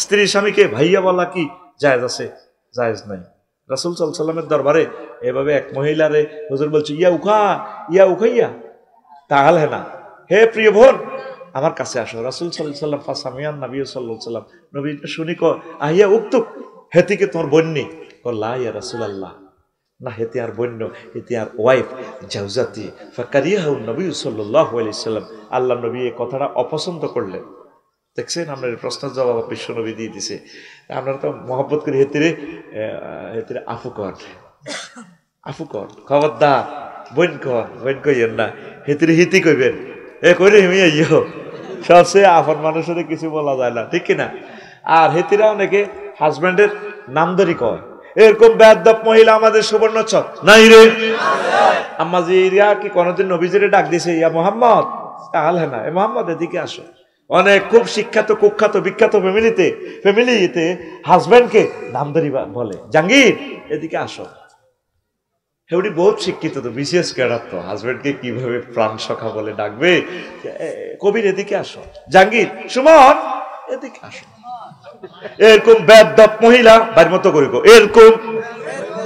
স্ত্রী স্বামীকে ভাইয়া বলা কি জায়েজ আছে? জায়েজ নাই। রাসূল সাল্লাল্লাহু আলাইহি ওয়াসাল্লামের দরবারে এভাবে এক মহিলারে হুজুর বলছে ইয়া উখাইয়া, তাহলে না, হে প্রিয় বোন আমার কাছে আসো। রাসূল সাল্লাল্লাহু আলাইহি ওয়াসাল্লাম ফাসামিয়ান নবী সাল্লাল্লাহু আলাইহি ওয়াসাল্লাম, নবী শুনি ক আহিয়া উক্তুক, হেতিকে তোমার বন্যি লা ইয়া রাসূলুল্লাহ, না হেতি আর বন্য, হেতি আর ওয়াইফ জাওজাতি ফাকারিয়াহু নবী সাল্লাল্লাহু আলাইহি ওয়াসাল্লাম। আল্লাহ নবী এই কথাটা অপছন্দ করলেন। দেখছেন আপনার প্রশ্নের জবাব বিশ্ব নবী দিয়ে দিছে। আপনারা তো মহব্বত করে হেতিরে আফু কর খবরদার, বোন কইয়েন না, হেতিরে হিতি কইবেন, এ কইরে হিমি আইও। সবচেয়ে আপন মানুষের কিছু বলা যায় না, ঠিক কিনা? আর হেতিরা অনেকে হাজব্যান্ডের নামদারি কয়। এরকম বেয়াদব মহিলা আমাদের সুবর্ণচর নাই রে। আম্মাজিরা কি কোনদিন নবীজিরে ডাক দিছে ইয়া মুহাম্মদ? তাহলে না, এ মুহাম্মদ এদিকে আসো। অনেক খুব শিক্ষিত কুখ্যাত বিখ্যাত ফ্যামিলিতে হাজব্যান্ডকে নামদারি বলে, জাহাঙ্গীর এদিকে আসো। হেউডি বহুত শিক্ষিত তো, বিশেষ ক্যাডার তো, হাজব্যান্ডকে কিভাবে প্রাণ সখা বলে ডাকবে। কবির এদিকে আসো, জাহাঙ্গীর সুমন এদিকে আসো। এরকম বেয়াদব মহিলা বাড়ির মতো করে এরকম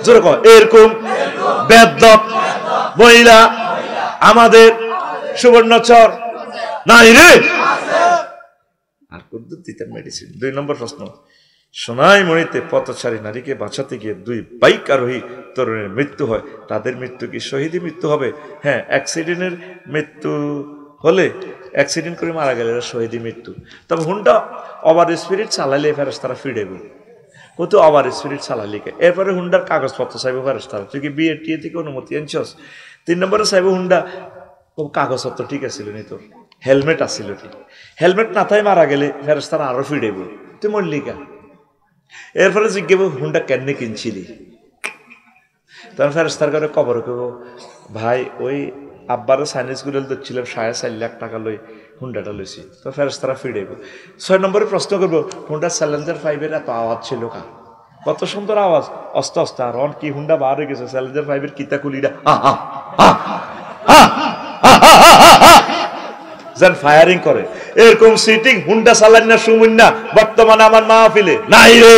জোরে কয়, এরকম বেয়াদব মহিলা আমাদের সুবর্ণচর নাই রে। আর কুদ্দুত দিতেন মেডিসিন। 2 নম্বর প্রশ্ন, সোনাইমুড়িতে পথচারী নারীকে বাঁচাতে গিয়ে 2 বাইক আরোহী তরুণের মৃত্যু হয়, তাদের মৃত্যু কি শহীদি মৃত্যু হবে? হ্যাঁ, অ্যাক্সিডেন্টের মৃত্যু হলে, অ্যাক্সিডেন্ট করে মারা গেলে শহীদি মৃত্যু। তবে হুন্ডা ওভার স্পিরিট চালাইলে ফেরেশতারা ফিরেবে, কিন্তু ওভার স্পিরিট চালাইলে এরপরে হুন্ডার কাগজপত্র চাইব ফেরেশতারা, তুই কি বিয়ে টিয়ে থেকে অনুমতি আনছস? 3 নম্বরে চাইব হুন্ডা কাগজপত্র ঠিক আছিল নি, তোর হেলমেট আছিল ঠিক, হেলমেট না থাই মারা গেলে ফেরেশতারা আরো ফিরেব, তুই মল্লিকা। এরপরে জিজ্ঞেব হুন্ডা কেন কিনছিলি? তখন ফেরেশতার করে কবর কেব, ভাই ওই আব্বারও সাইনিজ গুলো দিচ্ছিলাম 4.5 লাখ টাকা লই হুন্ডাটা লইছি। তো ফেরেশতারা ফিরেব। 6 নম্বরে প্রশ্ন করবো, হুন্ডা চ্যালেঞ্জার 5-এর এত আওয়াজ ছিল কা? কত সুন্দর আওয়াজ, অস্তে অস্তে। আর অন কি হুন্ডা বার হয়ে গেছে, চ্যালেঞ্জার 5-এর কিতা কুলিটা যেন ফায়ারিং করে, এরকম সিটিং হুন্ডা চালান না সুমুন্না বর্তমানে আমার মাহফিলে নাই রে।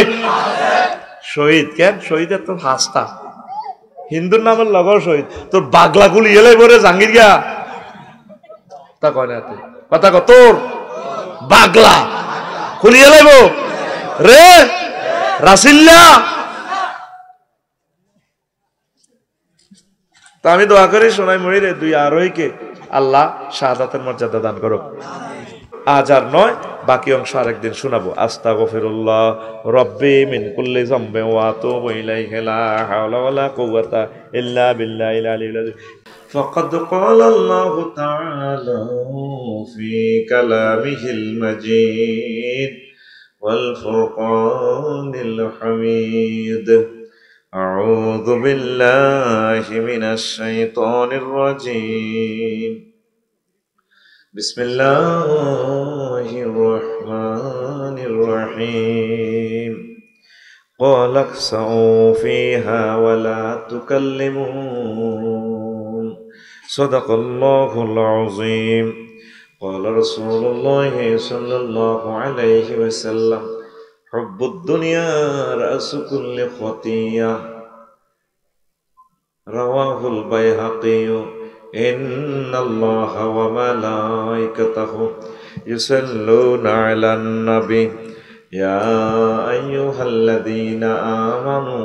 শহীদ কেন? শহীদের তো হাস্তা, হিন্দুর নামের লগর শহীদ, তোর বাগলা গুলি এলে বরে জাঙ্গির গিয়া তা কয় না, কথা কত তোর বাগলা খুলি এলাইব রে রাসিল্লা। তা আমি দোয়া করি সোনাইমুড়ির 2 আরোহীকে আল্লাহ শাহাদাতের মর্যাদা দান করুক। আজ আর নয়, বাকি অংশ আরেকদিন শোনাবো। আস্তাগফিরুল্লাহ রব্বি মিন কুল্লি যামবি ওয়া আতুবু ইলাইহি লা হাওলা ওয়ালা কুওয়াতা ইল্লা বিল্লাহিল আলিয়্যিল আযীম। ফাকাদ ক্বালা আল্লাহু তাআলা ফি কালামিহিল মাজিদ ওয়াল ফুরকানিল হামিদ। আউযু বিল্লাহি মিনাশ শাইতানির রাজীম। বিসমিল্লাহির রহমানির রহিম। ক্বালা খসাউ ফিহা ওয়া লা তুকাল্লিমুন। সাদাকাল্লাহুল আযীম। ক্বালা রাসূলুল্লাহি সাল্লাল্লাহু আলাইহি ওয়াসাল্লাম হুব্বুদ দুনিয়া রাসু কুল্লি খাতিয়া। রাওয়াহুল বাইহাকী। ইন্নাল্লাহা ওয়া মালাইকাতাহু ইউসাল্লুনা আলান নবী ইয়া আইয়ুহাল্লাযীনা আমানু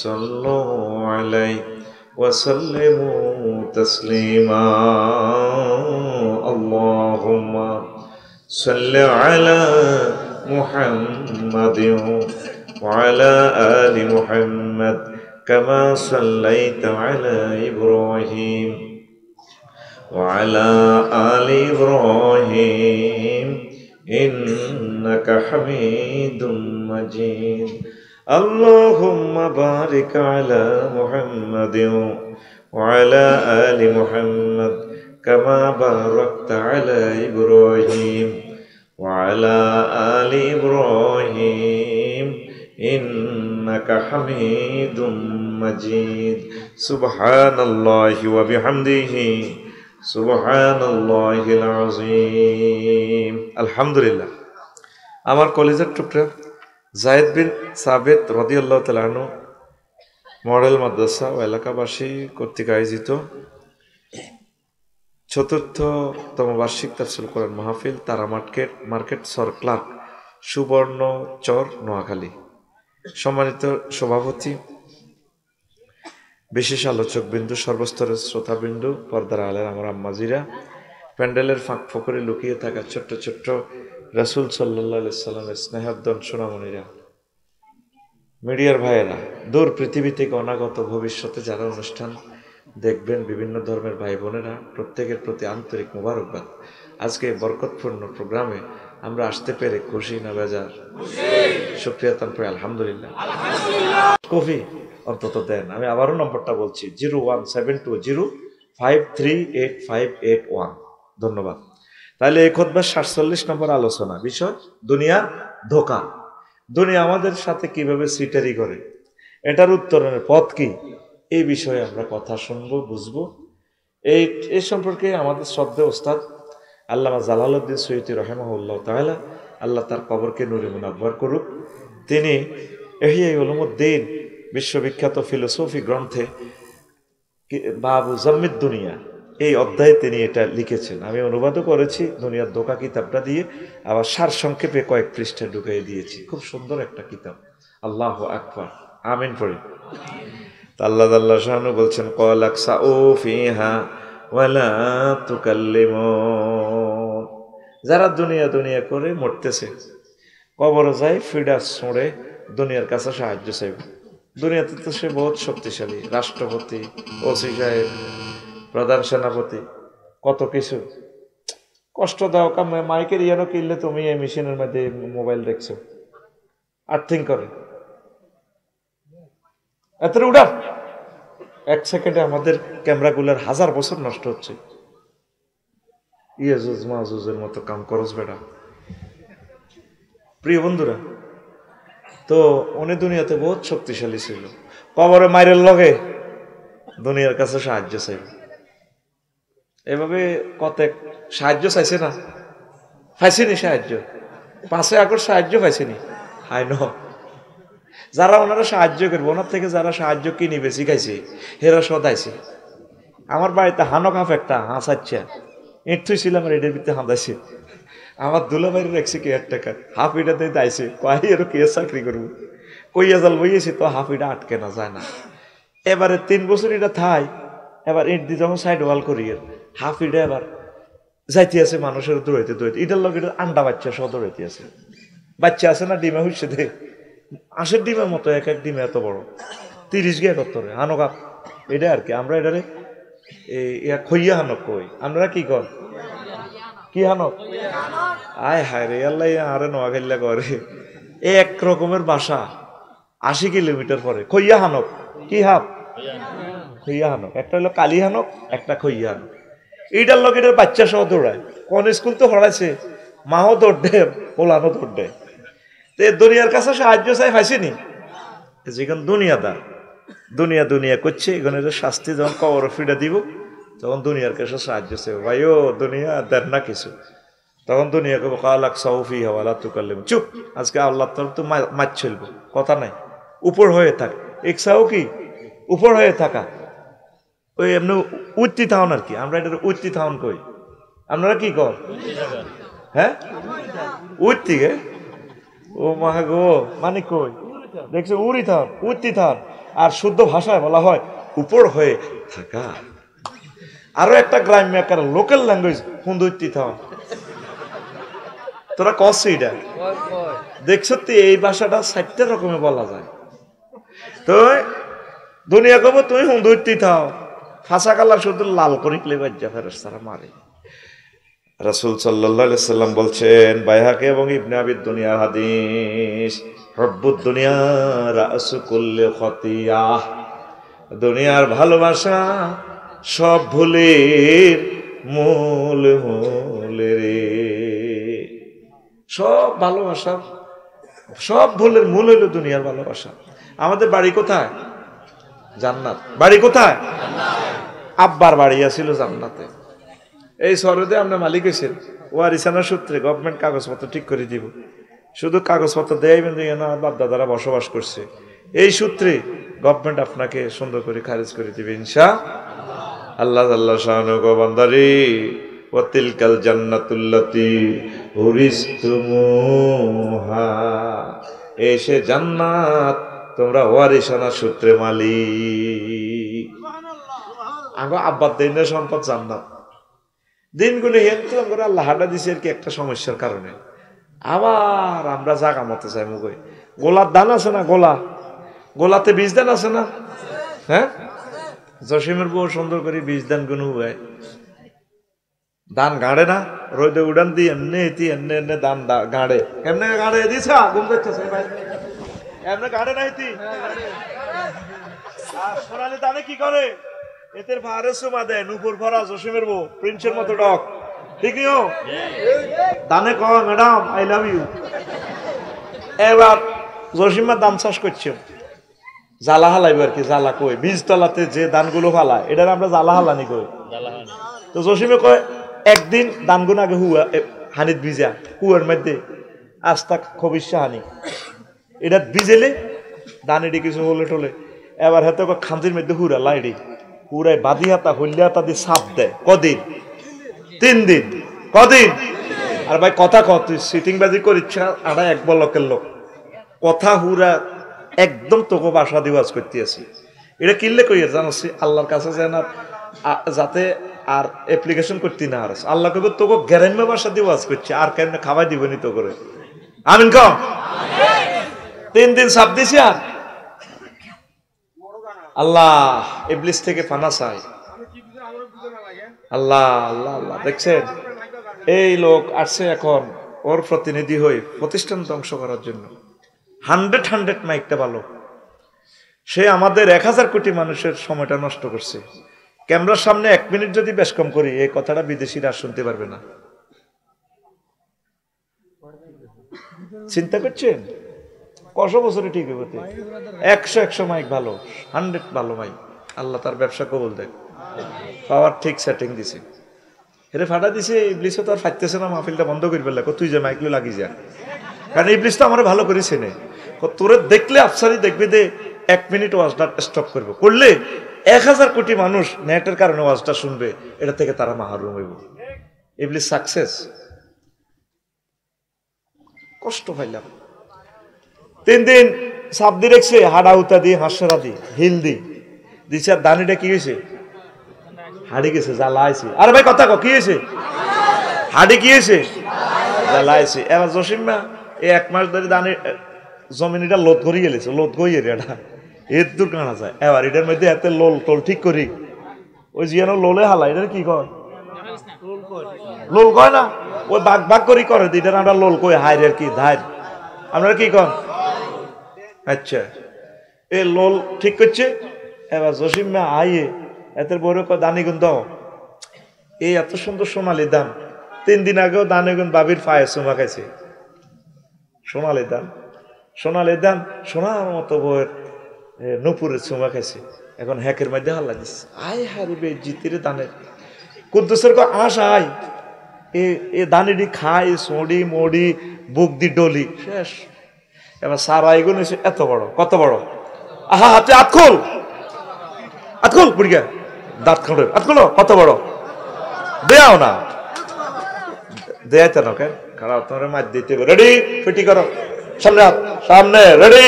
সাল্লু আলাইহি ওয়া সাল্লিমু তাসলিমা। আল্লাহুম্মা সাল্লি আলা মুহাম্মাদিন ওয়া আলা আলি মুহাম্মাদ কামা সাল্লাইতা আলা ইব্রাহিম ওয়া আলা আলি ইব্রাহিম ইন্নাকা হামিদুম মাজিদ। আল্লাহুম্মা বারিক আলা মুহাম্মাদিন ওয়া আলা আলি মুহাম্মাদ কামা বারাকতা আলা ইব্রাহিম ওয়া আলা আলি ইব্রাহিম ইন্নাকা হামিদুম মাজিদ। সুবহানাল্লাহি ওয়া বিহামদিহি সুবহানাল্লাহিল আযীম। আলহামদুলিল্লাহ। আমার কলেজের টুকরা জায়েদ বিন সাবেত রাদিয়াল্লাহু তাআলা আনহু মডেল মাদ্রাসা ও এলাকাবাসী কর্তৃক আয়োজিত ৪র্থতম বার্ষিক তাফসীর কোরআন মাহফিল তারা মার্কেট সর ক্লার্ক সুবর্ণচর নোয়াখালী। সম্মানিত সভাপতি, বিশেষ আলোচক বিন্দু, সর্বস্তরের শ্রোতাবিন্দু, পর্দার আলের আমার আম্মাজিরা, প্যান্ডেলের ফাঁক ফকরে লুকিয়ে থাকা ছোট্ট ছোট্ট রাসূল সাল্লাল্লাহু আলাইহি সাল্লামের স্নেহার্দন সোনামণিরা, মিডিয়ার ভাইয়েরা, দূর পৃথিবী থেকে অনাগত ভবিষ্যতে যারা অনুষ্ঠান দেখবেন, বিভিন্ন ধর্মের ভাই বোনেরা, প্রত্যেকের প্রতি আন্তরিক মোবারকবাদ। আজকে বরকতপূর্ণ প্রোগ্রামে আমরা আসতে পেরে খুশি না বেজার? শুকরিয়া তারপরে আলহামদুলিল্লাহ। কফি অন্তত দেন। আমি আবারও নম্বরটা বলছি, 01720538581। ধন্যবাদ। তাহলে এই খুতবার 47 নম্বর আলোচনা, বিষয় দুনিয়ার ধোঁকা। দুনিয়া আমাদের সাথে কিভাবে সিটারি করে, এটার উত্তরণের পথ কি, এই বিষয়ে আমরা কথা শুনবো, বুঝবো। এই সম্পর্কে আমাদের শ্রদ্ধেয় ওস্তাদ আল্লামা জালালউদ্দিন সৈয়দী রাহিমাহুল্লাহ তাআলা, আল্লাহ তার কবরকে নূরে মুনাব্বর করুক, তিনি ইহয়া উলুমুদ্দিন বিশ্ববিখ্যাত ফিলোসফি গ্রন্থে বাবু জাম্মিদ দুনিয়া, এই অধ্যায়ে তিনি এটা লিখেছেন। আমি অনুবাদও করেছি দুনিয়ার ধোঁকা কিতাবটা দিয়ে, আবার সার সংক্ষেপে কয়েক পৃষ্ঠা ঢুকিয়ে দিয়েছি। খুব সুন্দর একটা কিতাব। আল্লাহু আকবার, আমিন পড়ি। আল্লাহ শানু বলছেন, ক্বালা আকসাউ ফিহা ওয়ালা তুকাল্লিমুন। যারা দুনিয়া দুনিয়া করে মরতেছে, কবরে যায় ফিডা ছুঁড়ে দুনিয়ার কাছে সাহায্য চাইবে। দুনিয়াতে তো সে বহুত শক্তিশালী, রাষ্ট্রপতি, ওসি সাহেব, প্রধান সেনাপতি, কত কিছু। কষ্ট দাও কামে মাইকের ইয়ানো কিনলে তুমি এই মেশিনের মধ্যে মোবাইল দেখছো, আর্থিং করে এত উড়া। 1 সেকেন্ডে আমাদের ক্যামেরাগুলোর 1000 বছর নষ্ট হচ্ছে। ইয়াজুজ মাজুজের মতো কাম করস বেটা। প্রিয় বন্ধুরা, তো উনি দুনিয়াতে বহুত শক্তিশালী ছিল, কবরে মাইরের লগে দুনিয়ার কাছে সাহায্য চাইবে। এভাবে কত সাহায্য চাইছে না, পাইছেনি সাহায্য, 5 আগস্ট সাহায্য পাইছেনি। হাই ন, যারা ওনারা সাহায্য করবে, ওনার থেকে যারা সাহায্য কিনে বেশি খাইছে হেরা সদাইছে। আমার বাড়িতে হানক হাফ একটা হাঁস আচ্ছা ইট থুইছিলাম, এটার ভিতরে হাঁদাইছে। আমার দুলাবাড়ির একশো কেয়ার টাকা হাফ ইটাতে দাইছে, কয় এর কে চাকরি করবো, কইয়া জাল বইয়েছি তো হাফ ইটা আটকে না যায় না। এবারে 3 বছর এটা থাই, এবার ইট দিয়ে যখন সাইড ওয়াল করি হাফ ইটা এবার যাইতে আছে মানুষের দৌড়াইতে দৌড়াইতে, এটার লোক এটা আন্ডা বাচ্চা সহ দৌড়াইতে আছে। বাচ্চা আছে না ডিমে হচ্ছে দে, আঁশের ডিমের মতো, এক এক ডিমে এত বড়, 30 গিয়ে কত্তরে হানক আপ। এটা আর কি আমরা এটারে খইয়া হানক কই, আপনারা কি কর, কি হানক? আয় হায় রে আল্লাহ, আরে নোয়াখাইলা করে এক রকমের বাসা 80 কিলোমিটার পরে। খইয়া হানক কি হাপ, খইয়া হানক একটা হলো কালি হানক, একটা খইয়া হানক। এইটার লোক এটার বাচ্চা সহ দৌড়ায়। কোন স্কুল তো হরাইছে, মাও দৌড় দেয়, পোলানো দৌড় দেয়। দুনিয়ার কাছে সাহায্য চাই পাইছিনি, যেখানে দুনিয়াদার দুনিয়া দুনিয়া করছে, এখানে শাস্তি যখন কবর ফিরে দিব, তখন দুনিয়ার কাছে সাহায্য চাই, ভাই ও দুনিয়া দেন না কিছু। তখন দুনিয়া কব কালাক সাউফি হওয়ালা তুকাল্লিম, চুপ, আজকে আল্লাহ তরফ তো মাছ চলবো, কথা নাই, উপর হয়ে থাক। একসাও কি উপর হয়ে থাকা, ওই এমনি উঠতি থাউন আর কি, আমরা এটা উঠতি থাউন কই, আপনারা কি কর? হ্যাঁ উঠতি গে, ও মা গো, মানে কই দেখছো উড়ি থান, উঠতি থান। আর শুদ্ধ ভাষায় বলা হয় উপর হয়ে থাকা। আরো একটা গ্রাম্য আকার লোকাল ল্যাঙ্গুয়েজ হুন্দুইতি থান। তোরা কস এটা দেখছো, এই ভাষাটা 60টা রকমে বলা যায়। তো দুনিয়া কব তুমি হুন্দুইতি থাও, ফাঁসা কালা শুধু লাল করি প্লেবাজ্জা ফেরেশতারা মারে। রাসূল সাল্লাল্লাহু আলাইহি সাল্লাম বলছেন, বাইহাকি এবং ইবনে আবি দুনিয়া হাদিস, রব্বুদ দুনিয়া রাসু কুল্লি খতিয়াহ। দুনিয়ার ভালোবাসা সব ভুলের মূল হলে রে। সব ভালোবাসা, সব ভুলের মূল হইল দুনিয়ার ভালোবাসা। আমাদের বাড়ি কোথায়? জান্নাত। বাড়ি কোথায়? আব্বার বাড়ি আছিল জান্নাতে। এই শহরে আমরা মালিক হয়েছেন, ওয়ারিসানা সূত্রে গভর্নমেন্ট কাগজপত্র ঠিক করে দিব, শুধু কাগজপত্র দেয়াইবেন যে না বাপ দাদারা বসবাস করছে, এই সূত্রে গভর্নমেন্ট আপনাকে সুন্দর করে খারিজ করে দিবে ইনশাআল্লাহ। আল্লাহ শানু গো বান্দারে, ওয়া তিলকাল জান্নাতুল্লাতী উরিসতুমুহা, এসে জান্নাত তোমরা ওয়ারিসানা সূত্রে মালিক। আগো আব্বার দিনের সম্পদ জান্নাত, দিনগুলো হেন্তু আমরা আল্লাহ হাডা দিছে আর কি একটা সমস্যার কারণে। আবার আমরা জাগা মতো চাই মুখে গোলার দান আছে না, গোলাতে বীজ দান আছে না? হ্যাঁ, জসিমের বউ সুন্দর করে বীজ দান গুলো হয়, দান গাড়ে না, রোদে উড়ান দি এমনি এমনি এমনি দান গাড়ে, এমনি গাড়ে দিছা ঘুম দেখতেছে ভাই, এমনি গাড়ে না ইতি। আর সোনালি দানে কি করে, এদের ভারে সুমা দেয়, নুপুর ভরা জসিমের বউ প্রিন্সের মতো ডক, ঠিক নিও দানে কয় ম্যাডাম আই লাভ ইউ। এবার জসিমা দান চাষ করছে, জ্বালা হালাইবে আর কি, জ্বালা কই বীজতলাতে যে দানগুলো হালায় এটার আমরা জ্বালা হালানি কই। তো জসিমে কয় একদিন দানগুন আগে হুয়া হানিত ভিজা, হুয়ার মধ্যে আস্তা খবিসা হানি, এটা ভিজেলে দান এটি কিছু হলে টলে, এবার হাতে খাঞ্জির মধ্যে হুরা লাইডি হুরাই বাদি হাতা হইলে হাতা দিয়ে সাপ দেয়। কদিন? 3 দিন। কদিন? আর ভাই কথা কত সিটিং বাজি করিস আড়া এক বলকের লোক, কথা হুরা একদম তোকে বাসা দিয়ে ওয়াজ করতে আসি। এটা কিনলে কই জানাচ্ছি আল্লাহর কাছে যেন যাতে আর অ্যাপ্লিকেশন করতে না আর আল্লাহ কবে তোকে গ্যারাম্য বাসা দিয়ে ওয়াজ করছে, আর কেন খাওয়াই দিবনি তো করে। আমিন কম 3 দিন সাপ দিছি। আর আল্লাহ ইবলিস থেকে ফানা চাই। আল্লাহ আল্লাহ আল্লাহ, দেখছেন এই লোক আসছে এখন ওর প্রতিনিধি হয়ে প্রতিষ্ঠান ধ্বংস করার জন্য। 100 মাইকটা ভালো, সে আমাদের 1000 কোটি মানুষের সময়টা নষ্ট করছে। ক্যামেরার সামনে 1 মিনিট যদি বেশ কম করি, এই কথাটা বিদেশিরা আর শুনতে পারবে না। চিন্তা করছেন কত বছরে ঠিক হতে? 100 মাইক ভালো, 100 ভালো মাইক। আল্লাহ তার ব্যবসা কবুল দেখ, পাওয়ার ঠিক সেটিং দিছে, হেরে ফাটা দিছে। ইবলিসও তো আর ফাটতেছে না, মাহফিলটা বন্ধ করে ফেললে তুই যে মাইকগুলো লাগি যা, কারণ ইবলিস তো আমার ভালো করেছে নে, তোরে দেখলে আফসারি দেখবে দে 1 মিনিট ওয়াজটা স্টপ করবো, করলে 1000 কোটি মানুষ নেটের কারণে ওয়াজটা শুনবে, এটা থেকে তারা মাহরুম হইব। ইবলিস সাকসেস, কষ্ট পাইলাম। 3 দিন সাপ দিয়ে রেখছে, হাডা উতা দিয়ে হাঁসরা দি হিল দি দিছে। আর দানিটা কি হয়েছে? হাড়ি গেছে, জ্বালাইছে। আরে ভাই কথা কি হয়েছে? হাড়ি কি হয়েছে? জ্বালাইছে। এবার জসিমা এই 1 মাস ধরে দানি জমিন এটা লোদ করি গেলেছে, লোদ কই এটা এর দূর কানা যায়। এবার এটার মধ্যে এত লোল টোল ঠিক করি, ওই জিয়ানো লোলে হালা, এটার কি কয়? লোল কয় না, ওই বাঘ বাঘ করি করে এটার আমরা লোল কই, হাইর আর কি ধার, আপনারা কি কন? আচ্ছা, এই লোল ঠিক করছে। এবার জসিমা আইয়ে এত বড় দানি গুণ দাও, এই এত সুন্দর সোনালি দান। 3 দিন আগেও দানি গুণ বাবির ফায়ে চুমা খাইছে। সোনালি দান, সোনালি দান, সোনার মতো বইয়ের নুপুরের চুমা খাইছে। এখন হ্যাকের মধ্যে হাল্লা দিচ্ছে, আয় হারিবে জিতির দানের কুদ্দুসের আশ আয়, এ দানিটি খাই সড়ি মড়ি বুক দি ডলি শেষ। এবার সারা এগুলো এত বড়, কত বড়, আহা হাতে আতখোল আতখোল বুড়িয়া দাঁত খাড়ে আতখোলো, কত বড়, দেয়াও না দেয়াইতে না কেন খারাপ, তোমার মাছ দিতে রেডি ফিটি করো, সামনে হাত সামনে রেডি,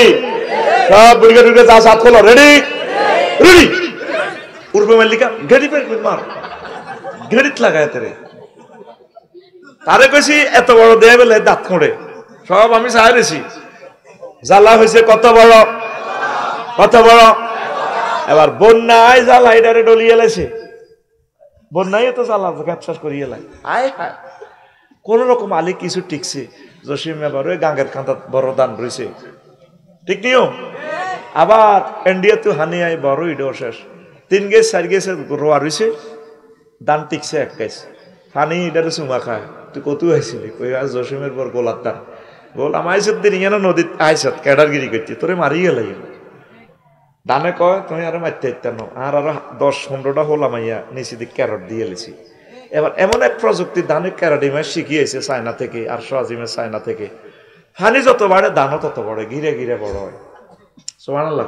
সব বুড়িয়া টুড়িয়া যা হাত খোলো, রেডি রেডি। পূর্বে মাল্লিকা ঘেড়ি পেট মার, ঘেড়িত লাগায় তেরে তারে কইছি এত বড় দেয়া বেলে দাঁত খোঁড়ে সব আমি চাইছি। জ্বালা হয়েছে কত বড়, কত বড়। এবার বন্যায় জ্বালা এটারে ডলিয়ে লাইছে, বন্যায় তো জ্বালা ব্যবসা করিয়ে লাই। আয় হায়, কোন রকম আলী কিছু টিকছে। জসিম এবার ওই গাঙ্গের কাঁথা বড় দান রয়েছে, ঠিক নিও। আবার ইন্ডিয়া তো হানি আয় বড় ইডো শেষ, 3 গেছ 4 গেছে রোয়া রয়েছে, দান টিকছে 1 গেছ। হানি এটারে চুমা খায়, তুই কত আইছিলি? কই আজ জসিমের বর গোলার দান। বল আমার আইসত দিন ইয়ানো নদীত আইসত ক্যাডারগিরি করছি, তোরে মারিয়ে লাগে। দানে কয় তুমি আরো মারতে ইত্যান্ন, আর আরো 10-15টা হল আমাইয়া নিচে দিক ক্যারট দিয়ে এলেছি। এবার এমন এক প্রযুক্তি দানে ক্যারাডিমার শিখিয়েছে চায়না থেকে, আর সোয়াজিমের চায়না থেকে। ফানি যত বাড়ে দানও তত বড়ে, ঘিরে ঘিরে বড় হয়। সুবহানাল্লাহ।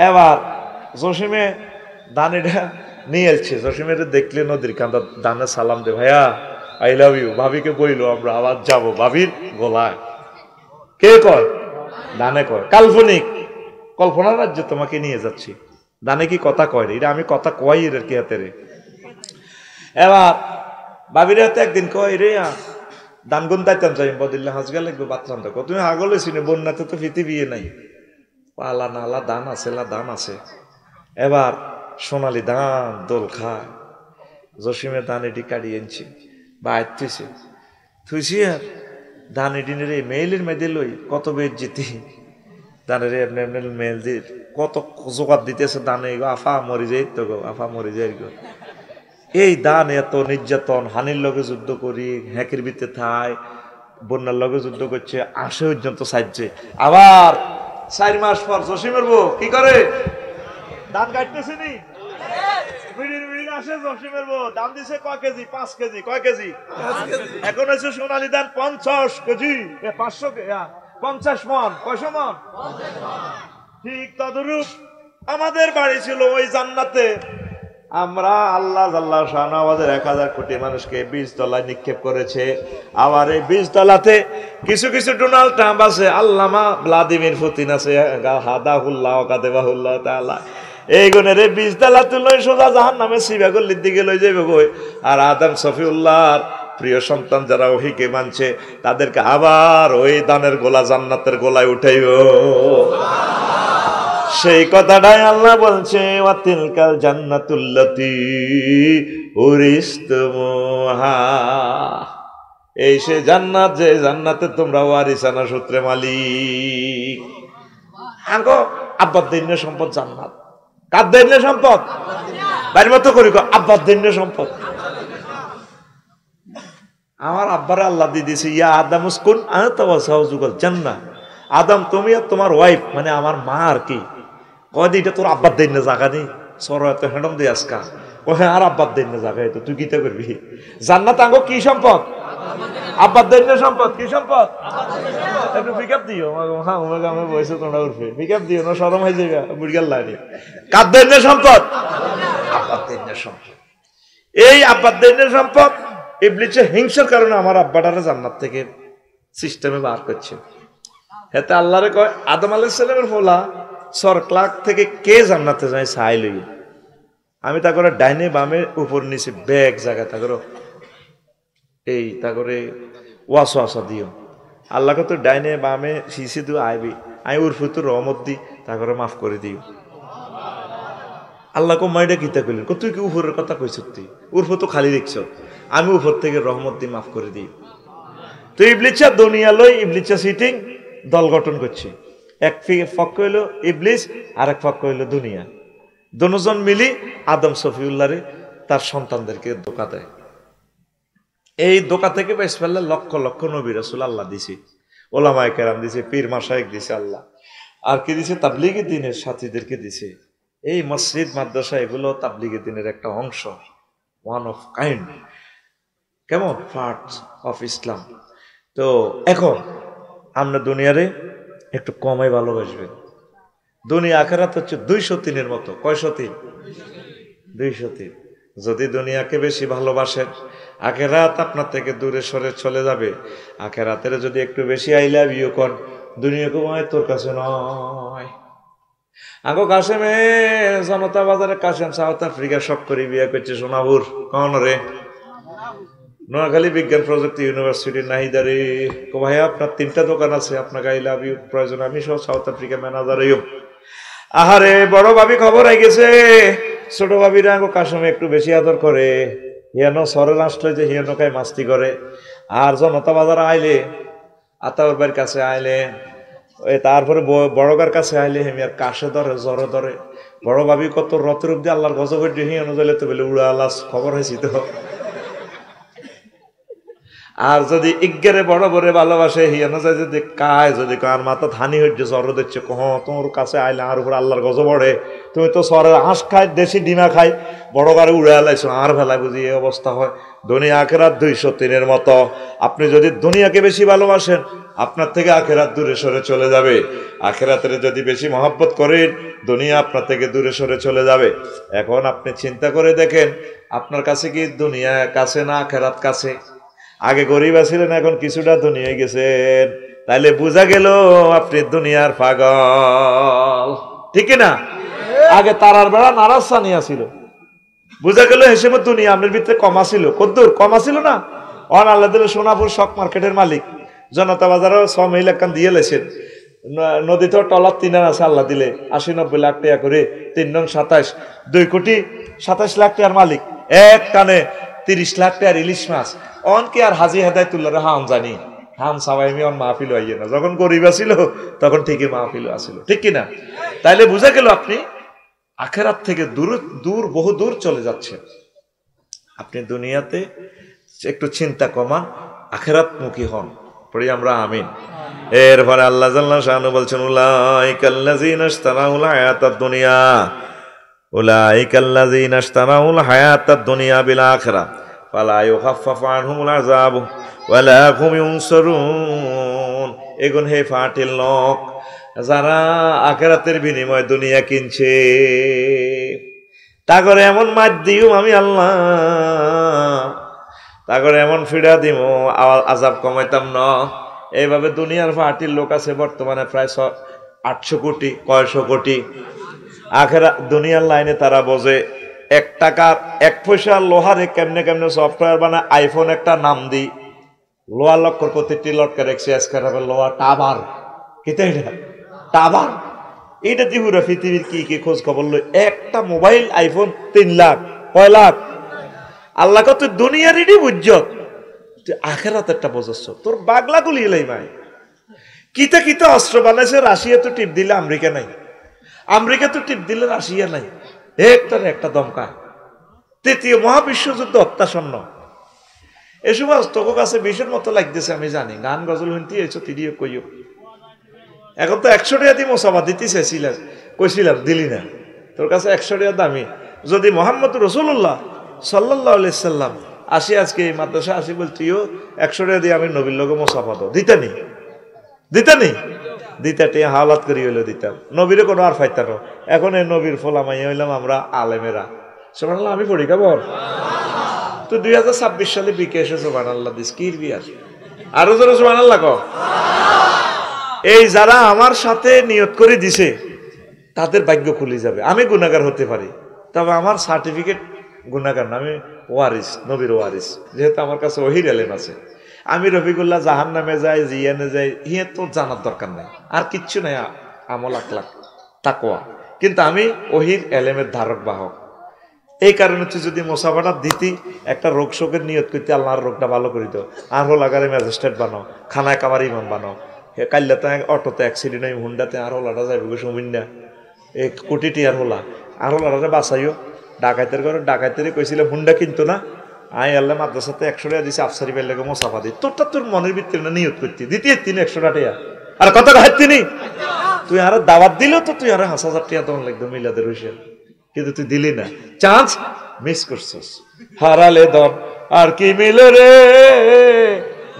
এবার জসিমে দানিটা নিয়ে এলছে, জসিমের দেখলে নদীর কান্দা দানে সালাম দে, ভাইয়া আই লাভ ইউ। ভাবিকে বইলো আমরা আবার যাবো ভাবির গোলায়। কে কয়? দানে কয়। কাল্পনিক কল্পনা রাজ্যে তোমাকে নিয়ে যাচ্ছি। দানে কি কথা কয় রে? এটা আমি কথা কয় এর কি হাতে রে। এবার ভাবির হাতে একদিন কয় রে দান গুন দাইতাম চাই বদিল্লা হাঁস গেলে বাতরান দেখো তুমি আগলে চিনি বন্যাতে তো পৃথিবী নাই, পালা নালা দান আছে, দান আছে। এবার সোনালি ধান দোল খায়, জসিমের ধান এটি কাটিয়ে এনেছি বাইর থুইছে, থুইছি আর ধান এটি রে মেইলের মেয়েদের লই কত বেদ জিতি ধানের এমনি এমনি মেল দিয়ে কত জোগাড় দিতেছে দানে, আফা মরি যাই তো গো, আফা মরি যাই গো। এই দান এত নির্যাতন, হানির লগে যুদ্ধ করি, হ্যাকের ভিতরে থাই, বন্যার লগে যুদ্ধ করছে, আসে পর্যন্ত সাজছে। আবার 4 মাস পর জসিমের বউ কি করে? দান কাটতেছে নি আসে জসিমের বউ দাম দিছে কয় কেজি? 5 কেজি। কয় কেজি? এখন হচ্ছে সোনালী দান 50 কেজি, 500 50 মন। কয়শো মন? ঠিক তদরূপ আমাদের বাড়ি ছিল ওই জান্নাতে। আমরা আল্লাহ আল্লাহ শান আমাদের 1000 কোটি মানুষকে 20 তলায় নিক্ষেপ করেছে। আবার এই 20 তলাতে কিছু কিছু ডোনাল্ড ট্রাম্প আছে, আল্লামা ভ্লাদিমির পুতিন আছে, হাদাহুল্লাহ কাদেবাহুল্লাহ তাআলা। এই গুণের 20 তলা তুলই সোজা জাহান্নামে সিবাগল্লির দিকে লই যাইবে গো। আর আদম সফিউল্লাহর প্রিয় সন্তান যারা ওহিকে মানছে তাদেরকে আবার ওই দানের গোলা জান্নাতের গোলায় উঠাইব। সেই কথাটাই আল্লাহ বলছে, ওয়াতিলকাল জান্নাতুল্লাতী উরিসতুমুহা, এই সে জান্নাত যে জান্নাতে তোমরা ওয়ারিসানা সূত্রে মালিক। আঙ্গো আব্বার দৈন্য সম্পদ জান্নাত। কার দৈন্য সম্পদ? বাড়ির মতো করি আব্বার দৈন্য সম্পদ। আমার আব্বারে আল্লাহ দিয়ে দিয়েছে, ইয়া আদম উসকুন আনতা ওয়া যাওজুকাল জান্নাহ। আদম তুমি আর তোমার ওয়াইফ মানে আমার মা আর কি, কয় এটা তোর আব্বার দৈন্য জায়গা নেই, সর এত হেডম দিয়ে আজকা কয় আর আব্বার দৈন্য জায়গা, তো তুই কিতা করবি? জান্নাত আঙ্গো কি সম্পদ? আব্বার দৈন্য সম্পদ। কি সম্পদ? একটু পিকআপ দিও, হ্যাঁ আমি বয়সে তোমরা উঠবে, পিকআপ দিও না শরম হয়ে যাবে বুড়িয়াল লাগে। কার দৈন্য সম্পদ? আব্বার দৈন্য সম্পদ। এই আব্বার দৈন্য সম্পদ ইবলিসের হিংসার কারণে আমার আব্বাটারে জান্নাত থেকে সিস্টেমে বার করছে। হেতে আল্লাহরে কয় আদম আলাইহিস সালামের ফলা সরক্লাক থেকে কে জান্নাতে যায় চাই লই, আমি তা করে ডাইনে বামে উপর নিচে ব্যাগ জায়গা তা করো এই তা করে ওয়াসওয়াসা দিও। আল্লাহকে তো ডাইনে বামে শিশি দিও আইবি, আমি উর্ফু তো রহমত দি তা করে মাফ করে দিও। আল্লাহ কো মাইডা কিতা কইলেন, তুই কি উপরের কথা কইছ? তুই উর্ফু তো খালি দেখছ, আমি উপর থেকে রহমত দি মাফ করে দিই। তো ইবলিসা দুনিয়া লই, ইবলিসা সিটিং দল গঠন করছে। এক পক্ষ হইল ইবলিস, আর এক পক্ষ হইল দুনিয়া। দুজন মিলি আদম সফিউল্লাহরে তার সন্তানদেরকে ধোঁকা দেয়। এই ধোঁকা থেকে বেশ ফেললে লক্ষ লক্ষ নবী রাসূল আল্লাহ দিছে, ওলামায়ে কেরাম দিছে, পীর মাশায়েখ দিছে আল্লাহ। আর কি দিছে? তাবলীগের দ্বীনের সাথীদেরকে দিছে। এই মসজিদ মাদ্রাসা এগুলো তাবলীগের দ্বীনের একটা অংশ, ওয়ান অফ কাইন্ড, কেমন পার্টস অফ ইসলাম। তো এখন আমরা দুনিয়ারে একটু কমাই ভালোবাসবেন। দুনিয়া আখিরাত হচ্ছে 203-এর মতো। কয়শো 3? 203। যদি দুনিয়াকে বেশি ভালোবাসেন আখিরাত আপনার থেকে দূরে সরে চলে যাবে। আখিরাতের যদি একটু বেশি আই লাভ ইউ কর, দুনিয়াকে মনে তোর কাছে নয়। আগো কাশেমে জনতা বাজারে কাশেম সাউথ আফ্রিকা শখ করে বিয়ে করছে সোনাপুর কন রে নোয়াখালী বিজ্ঞান প্রযুক্তি ইউনিভার্সিটি নাহিদারে। ভাই আপনার 3টা দোকান আছে, আপনাকে আই লাভ ইউ প্রয়োজন, আমি সব সাউথ আফ্রিকা ম্যানেজার। আহারে বড় ভাবি খবর আই গেছে, ছোট ভাবিরা আগো কাশেমে একটু বেশি আদর করে, হিয়ানো সরের আসলে যে হিয়ানো খায় মাস্তি করে। আর জনতা বাজার আইলে আতাউর বাড়ির কাছে আইলে, তারপরে বড়গার কাছে আইলে হেমিয়ার কাশে ধরে জ্বরে ধরে। বড় ভাবি কত রতের অব্দি আল্লাহর গজব হিয়ানো জ্বলে তো বলে উড়া আল্লাহ খবর হয়েছি তো। আর যদি ইজ্ঞারে বড় বড় ভালোবাসে হিয়ানো যায় যদি কায়, যদি কার মাথা ধানি হচ্ছে জ্বর দিচ্ছে, কহ তোমার কাছে আইলে আর উপর আল্লাহর গজব পড়ে, তুমি তো সরের হাঁস খাই দেশি ডিমা খাই, বড় গাড়ি উড়ে আলাইছো আর ভেলায় বুঝি এই অবস্থা হয়। দুনিয়া আখিরাত 203-এর মতো। আপনি যদি দুনিয়াকে বেশি ভালোবাসেন আপনার থেকে আখেরাত দূরে সরে চলে যাবে। আখেরাতের যদি বেশি মহব্বত করেন, দুনিয়া আপনার থেকে দূরে সরে চলে যাবে। এখন আপনি চিন্তা করে দেখেন, আপনার কাছে কি দুনিয়া কাছে না আখেরাত কাছে? আগে গরিব ছিলেন, এখন কিছুটা দুনিয়ায় গেছেন, তাইলে বোঝা গেল আপনি দুনিয়ার পাগল, ঠিক না? আগে তারার বেড়া নারাজ সানিয়া ছিল, বোঝা গেল হিসেবে দুনিয়া আপনার ভিতরে কমা ছিল। কদ্দুর কমা ছিল না? অন আল্লাহ দিলে সোনাপুর শক মার্কেটের মালিক, জনতা বাজারও 6 মিল একখান দিয়ে লেছেন। নদীতে টলার 3 আছে আল্লাহ দিলে, 80-90 লাখ টাকা করে, 3 নং 27, 2 কোটি 27 লাখ টাকার মালিক। এক টানে 30 লাখ টাকার ইলিশ মাছ। অন কি আর হাজি হেদায়তুল্লাহ হাম জানি, হাম সবাই অন মাহফিল হইয়ে না। যখন গরিব ছিল তখন ঠিকই মাহফিল আসিল, ঠিক কিনা? তাইলে বোঝা গেল আপনি আখেরাত থেকে দূর বহু দূর চলে যাচ্ছে। আপনি দুনিয়াতে একটু চিন্তা কমান, আখেরাত মুখী হন। পড়ি আমরা আমিন। এরপরে আল্লাহ জাল্লা শানু বলছেন, উলাইকাল্লাযীনা ইশতারাউল হায়াতাদ দুনিয়া, উলাইকাল্লাযীনা ইশতারাউল হায়াতাদ দুনিয়া বিল আখিরাহ ফালা ইউখাফফাফু আনহুমুল আযাব ওয়ালা হুম ইউনসারুন। এগুন হে ফাটিল লোক, যারা আখেরাতের বিনিময়ে দুনিয়া কিনছে, তা করে এমন মার দিও আমি আল্লাহ, তা করে এমন ফিরা দিব আযাব কমাইতাম না। এইভাবে দুনিয়ার পার্টির লোক আছে বর্তমানে প্রায় 800 কোটি, কয়শো কোটি। আখেরা দুনিয়ার লাইনে তারা বোঝে 1 টাকার 1 পয়সা লোহারে কেমনে কেমনে সফটওয়্যার বানায়। আইফোন একটা নাম দি, লোহা লক্কর প্রতিটি লটকে রেখেছে আজকাল লোহা টাবার, কিতা এটা টাবার, এইটা দিহুরা পৃথিবীর কি কি খোঁজ খবর লই। একটা মোবাইল আইফোন 3 লাখ, কয় লাখ? আল্লাহ কত দুনিয়ারই বুঝত, তুই আখেরাত একটা বোঝাচ্ছ, তোর বাগলা গুলি এলাই ভাই। কিতা কিতা অস্ত্র বানাইছে, রাশিয়া তো টিপ দিলে আমেরিকা নাই, আমেরিকা তো টিপ দিলে রাশিয়া নাই, একটার একটা দমকা। 3য় মহাবিশ্বযুদ্ধ অত্যাসন্ন। এসব তোর কাছে বিষের মতো লাগতেছে আমি জানি, গান গজল শুনতে এসো তিরিও কইও। এখন তো 100 টাকা দিয়ে মোসাফা দিতে চাইছিলাম, কইছিলাম দিলি না। তোর কাছে 100 টাকা দামি, যদি মোহাম্মদ রাসূলুল্লাহ সাল্লাল্লাহু আলাইহি সাল্লাম আসি আজকে এই মাদ্রাসা আসি বল, তুইও 100 টাকা দিয়ে আমি নবীর লোক মোসাফা দাও, দিতানি দিতা টিয়া হাওলাত করি হইলো দিতাম, নবীরে কোনো আর ফাইতাম। এখন এই নবীর ফলা মাইয়া হইলাম আমরা আলেমেরা। সুবহানাল্লাহ, আমি পড়ি খবর তো 2026 সালে বিকে এসে সুবহানাল্লাহ দিস কির বিয়ার, আরো জোরে সুবহানাল্লাহ কও। এই যারা আমার সাথে নিয়ত করে দিছে তাদের ভাগ্য খুলে যাবে। আমি গুনাহগার হতে পারি, তবে আমার সার্টিফিকেট গুনাহগার না, আমি ওয়ারিস, নবীর ওয়ারিস, যেহেতু আমার কাছে ওহীর এলেম আছে। আমি রফিকুল্লাহ জাহান্নামে যাই, জিয়ানে যাই, হিয়ে তোর জানার দরকার নাই, আর কিচ্ছু নাই, আমল আখলাক তাকওয়া, কিন্তু আমি ওহীর এলেমের ধারক বাহক। এই কারণে তুই যদি মোসাফাটা দিতি, একটা রোগ শোকের নিয়ত করতে, আল্লাহর রোগটা ভালো করে দাও, আর হল আগারে ম্যাজিস্ট্রেট বানাও, খানায় কামার ইমাম বানাও। কাল্লাতে অটোতে অ্যাক্সিডেন্ট হয়, হুন্ডাতে আর হলাটা যাইবে সমীন না, 1 কোটি আর হলা, আর হলাটা বাঁচাইও। ডাকাইতের ঘরে ডাকাইতের কইছিল হুন্ডা কিনতো না, আয় আল্লাহ মাদ্রাসাতে 100 টাকা দিছে, আফসারি বের লাগে মোসাফা দিই। তোরটা তোর মনের ভিতরে না নিয়ত করতি, দিতি 100 টাকা, আর কত হাইতি নি তুই আর দাওয়াত দিল তো তুই আর 5,000 টাকা তখন লাগতো মিলাদের রইসেন, কিন্তু তুই দিলি না, চান্স মিস করছিস। হারালে দম আর কি মিলে রে,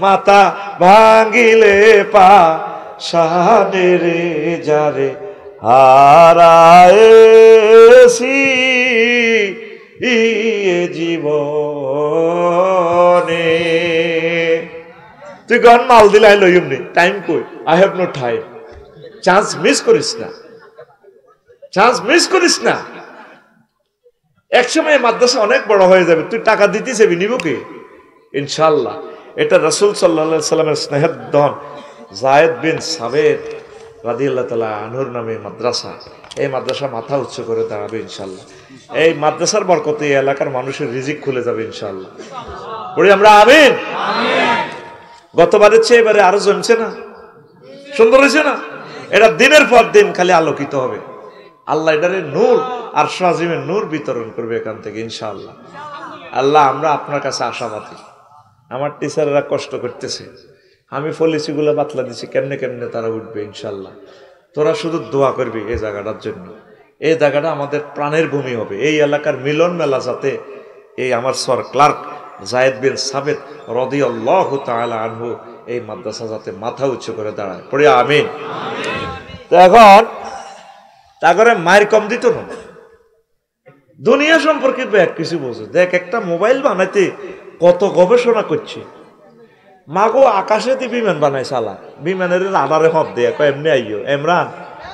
মাথা ভাঙিলে পা সানে রে, যারে হারায়েছি জীবনে। তুই গান মাল দিলাই লইম নি, টাইম কই, I have no time. Chance miss করিস না, চান্স মিস করিস না। একসময় মাদ্রাসা অনেক বড় হয়ে যাবে, তুই টাকা দিতে চাবি, নিব কি? ইনশাল্লাহ। এটা রাসূল সাল্লাল্লাহু আলাইহি সাল্লামের স্নেহের ধন যায়েদ বিন সাবিত রাদিয়াল্লাহু তাআলা আনহুর নামে মাদ্রাসা। এই মাদ্রাসা মাথা উচ্চ করে দাঁড়াবে ইনশাল্লাহ। এই মাদ্রাসার বরকতে এই এলাকার মানুষের রিজিক খুলে যাবে ইনশাল্লাহ। পড়ি আমরা আমিন। গতবারের চেয়ে এবারে আরো জমছে না, সুন্দর হয়েছে না? এটা দিনের পর দিন খালি আলোকিত হবে। আল্লাহ এটারে নূর আর আজিমের নূর বিতরণ করবে এখান থেকে ইনশাআল্লাহ। আল্লাহ, আমরা আপনার কাছে আশাবাদী। আমার টিচাররা কষ্ট করতেছে, আমি পলিসিগুলো বাতলা দিছি, কেমনে কেমনে তারা উঠবে ইনশাআল্লাহ। তোরা শুধু দোয়া করবি এই জায়গাটার জন্য। এই জায়গাটা আমাদের প্রাণের ভূমি হবে। এই এলাকার মিলন মেলা যাতে এই আমার সর ক্লার্ক যায়েদ বিন সাবিত রাদিয়াল্লাহু তাআলা আনহু এই মাদ্রাসা যাতে মাথা উঁচু করে দাঁড়ায়, পড়ি আমিন। তো এখন তা করে মায়ের কম দিত না, দুনিয়া সম্পর্কে এক কিছু বোঝে। দেখ একটা মোবাইল বানাইতে কত গবেষণা করছে, মাগো আকাশেতে বিমান বানাই সালা, বিমানের রাডারে হব দেয়া কয় এমনি আইও ইমরান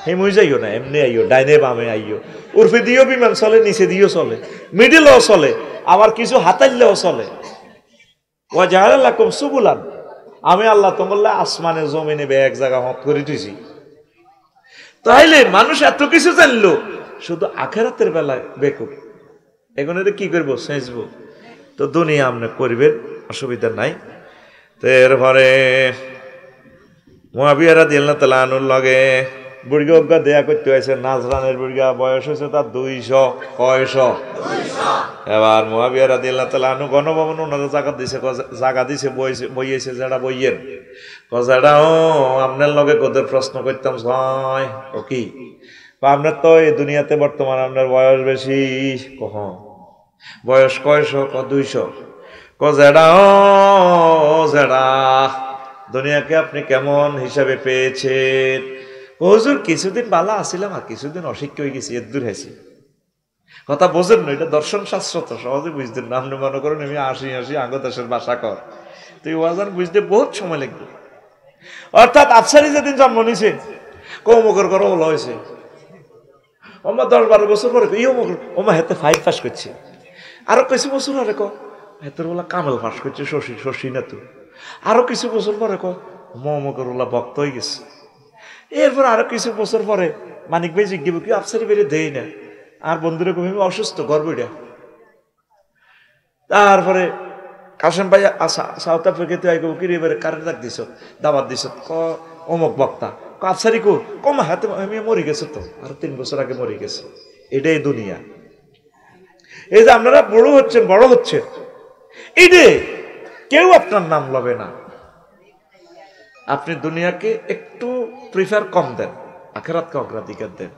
হেমুই যাইও না, এমনি আইও ডাইনে বামে আইও, উর্ফে দিয়েও বিমান চলে, নিচে দিয়েও চলে, মিডিলেও চলে, আবার কিছু হাতাইলেও চলে। ও জাহালাকুম সুবুলান, আমি আল্লাহ তোমাল্লা আসমানে জমিনে এক জায়গা হত করে দিয়েছি। তাইলে মানুষ এত কিছু জানলো, শুধু আখেরাতের বেলায় বেকুব, এখন কি করবো সেঁচবো। তো দুনিয়া আপনি করবেন, অসুবিধা নাই। তো এরপরে মুআবিয়া রাদিয়াল্লাহু তাআলা আনহুর লগে বুড়িগা অজ্ঞা দেয়া করতে হয়েছে, নাজরানের বুড়িগা বয়স হয়েছে তার 200 কয়শো। এবার মুআবিয়া রাদিয়াল্লাহু তাআলা আনহু গণভবন ওনারা জায়গা দিছে বইয়েছে যারা বইয়ের কজাটা, ও আপনার লগে কোদের প্রশ্ন করতাম ছয় ও কি আপনার তো এই দুনিয়াতে বর্তমান আপনার বয়স বেশি, কহ বয়স কয়শো, 200। কজেডা ও জেডা দুনিয়াকে আপনি কেমন হিসাবে পেয়েছেন? হুজুর কিছুদিন বালা আসিলাম আর কিছুদিন অশিক্ষা হয়ে গেছি, এর দূর হয়েছি। কথা বোঝেন না, এটা দর্শন শাস্ত্র তো সহজে বুঝতেন না। আপনি মনে করেন আমি আসি আঙ্গ দেশের বাসা কর, তুই ওয়াজান বুঝতে বহুত সময় লাগবে। অর্থাৎ আফসারি যেদিন জন্ম নিছে কৌমকর করো হলো হয়েছে, ওমা 10-12 বছর পরে এই ওমা হেতে 5 পাস করছে, আরো কিছু বছর পরে হেতের বলা কামেল পাস করছে, শশী না তো, আরো কিছু বছর পরে মমকর ওলা ভক্ত হয়ে গেছে। এরপর আরো কিছু বছর পরে মানিক ভাই জিজ্ঞেব কি আফসারি বেড়ে দেয় না, আর বন্ধুরা কবি অসুস্থ গর্বটা। তারপরে কাশেম ভাই সাউথ আফ্রিকাতে আই কি এবারে কারেন্ট ডাক দিছ, দাবাত দিছ, অমুক বক্তা আফসারি কমা হাতে আমি মরে গেছে, তো আর 3 বছর আগে মরে গেছে। এটাই দুনিয়া। এই যে আপনারা বড় হচ্ছেন এইটে কেউ আপনার নাম লবে না। আপনি দুনিয়াকে একটু প্রিফার কম দেন, আখেরাতকে অগ্রাধিকার দেন।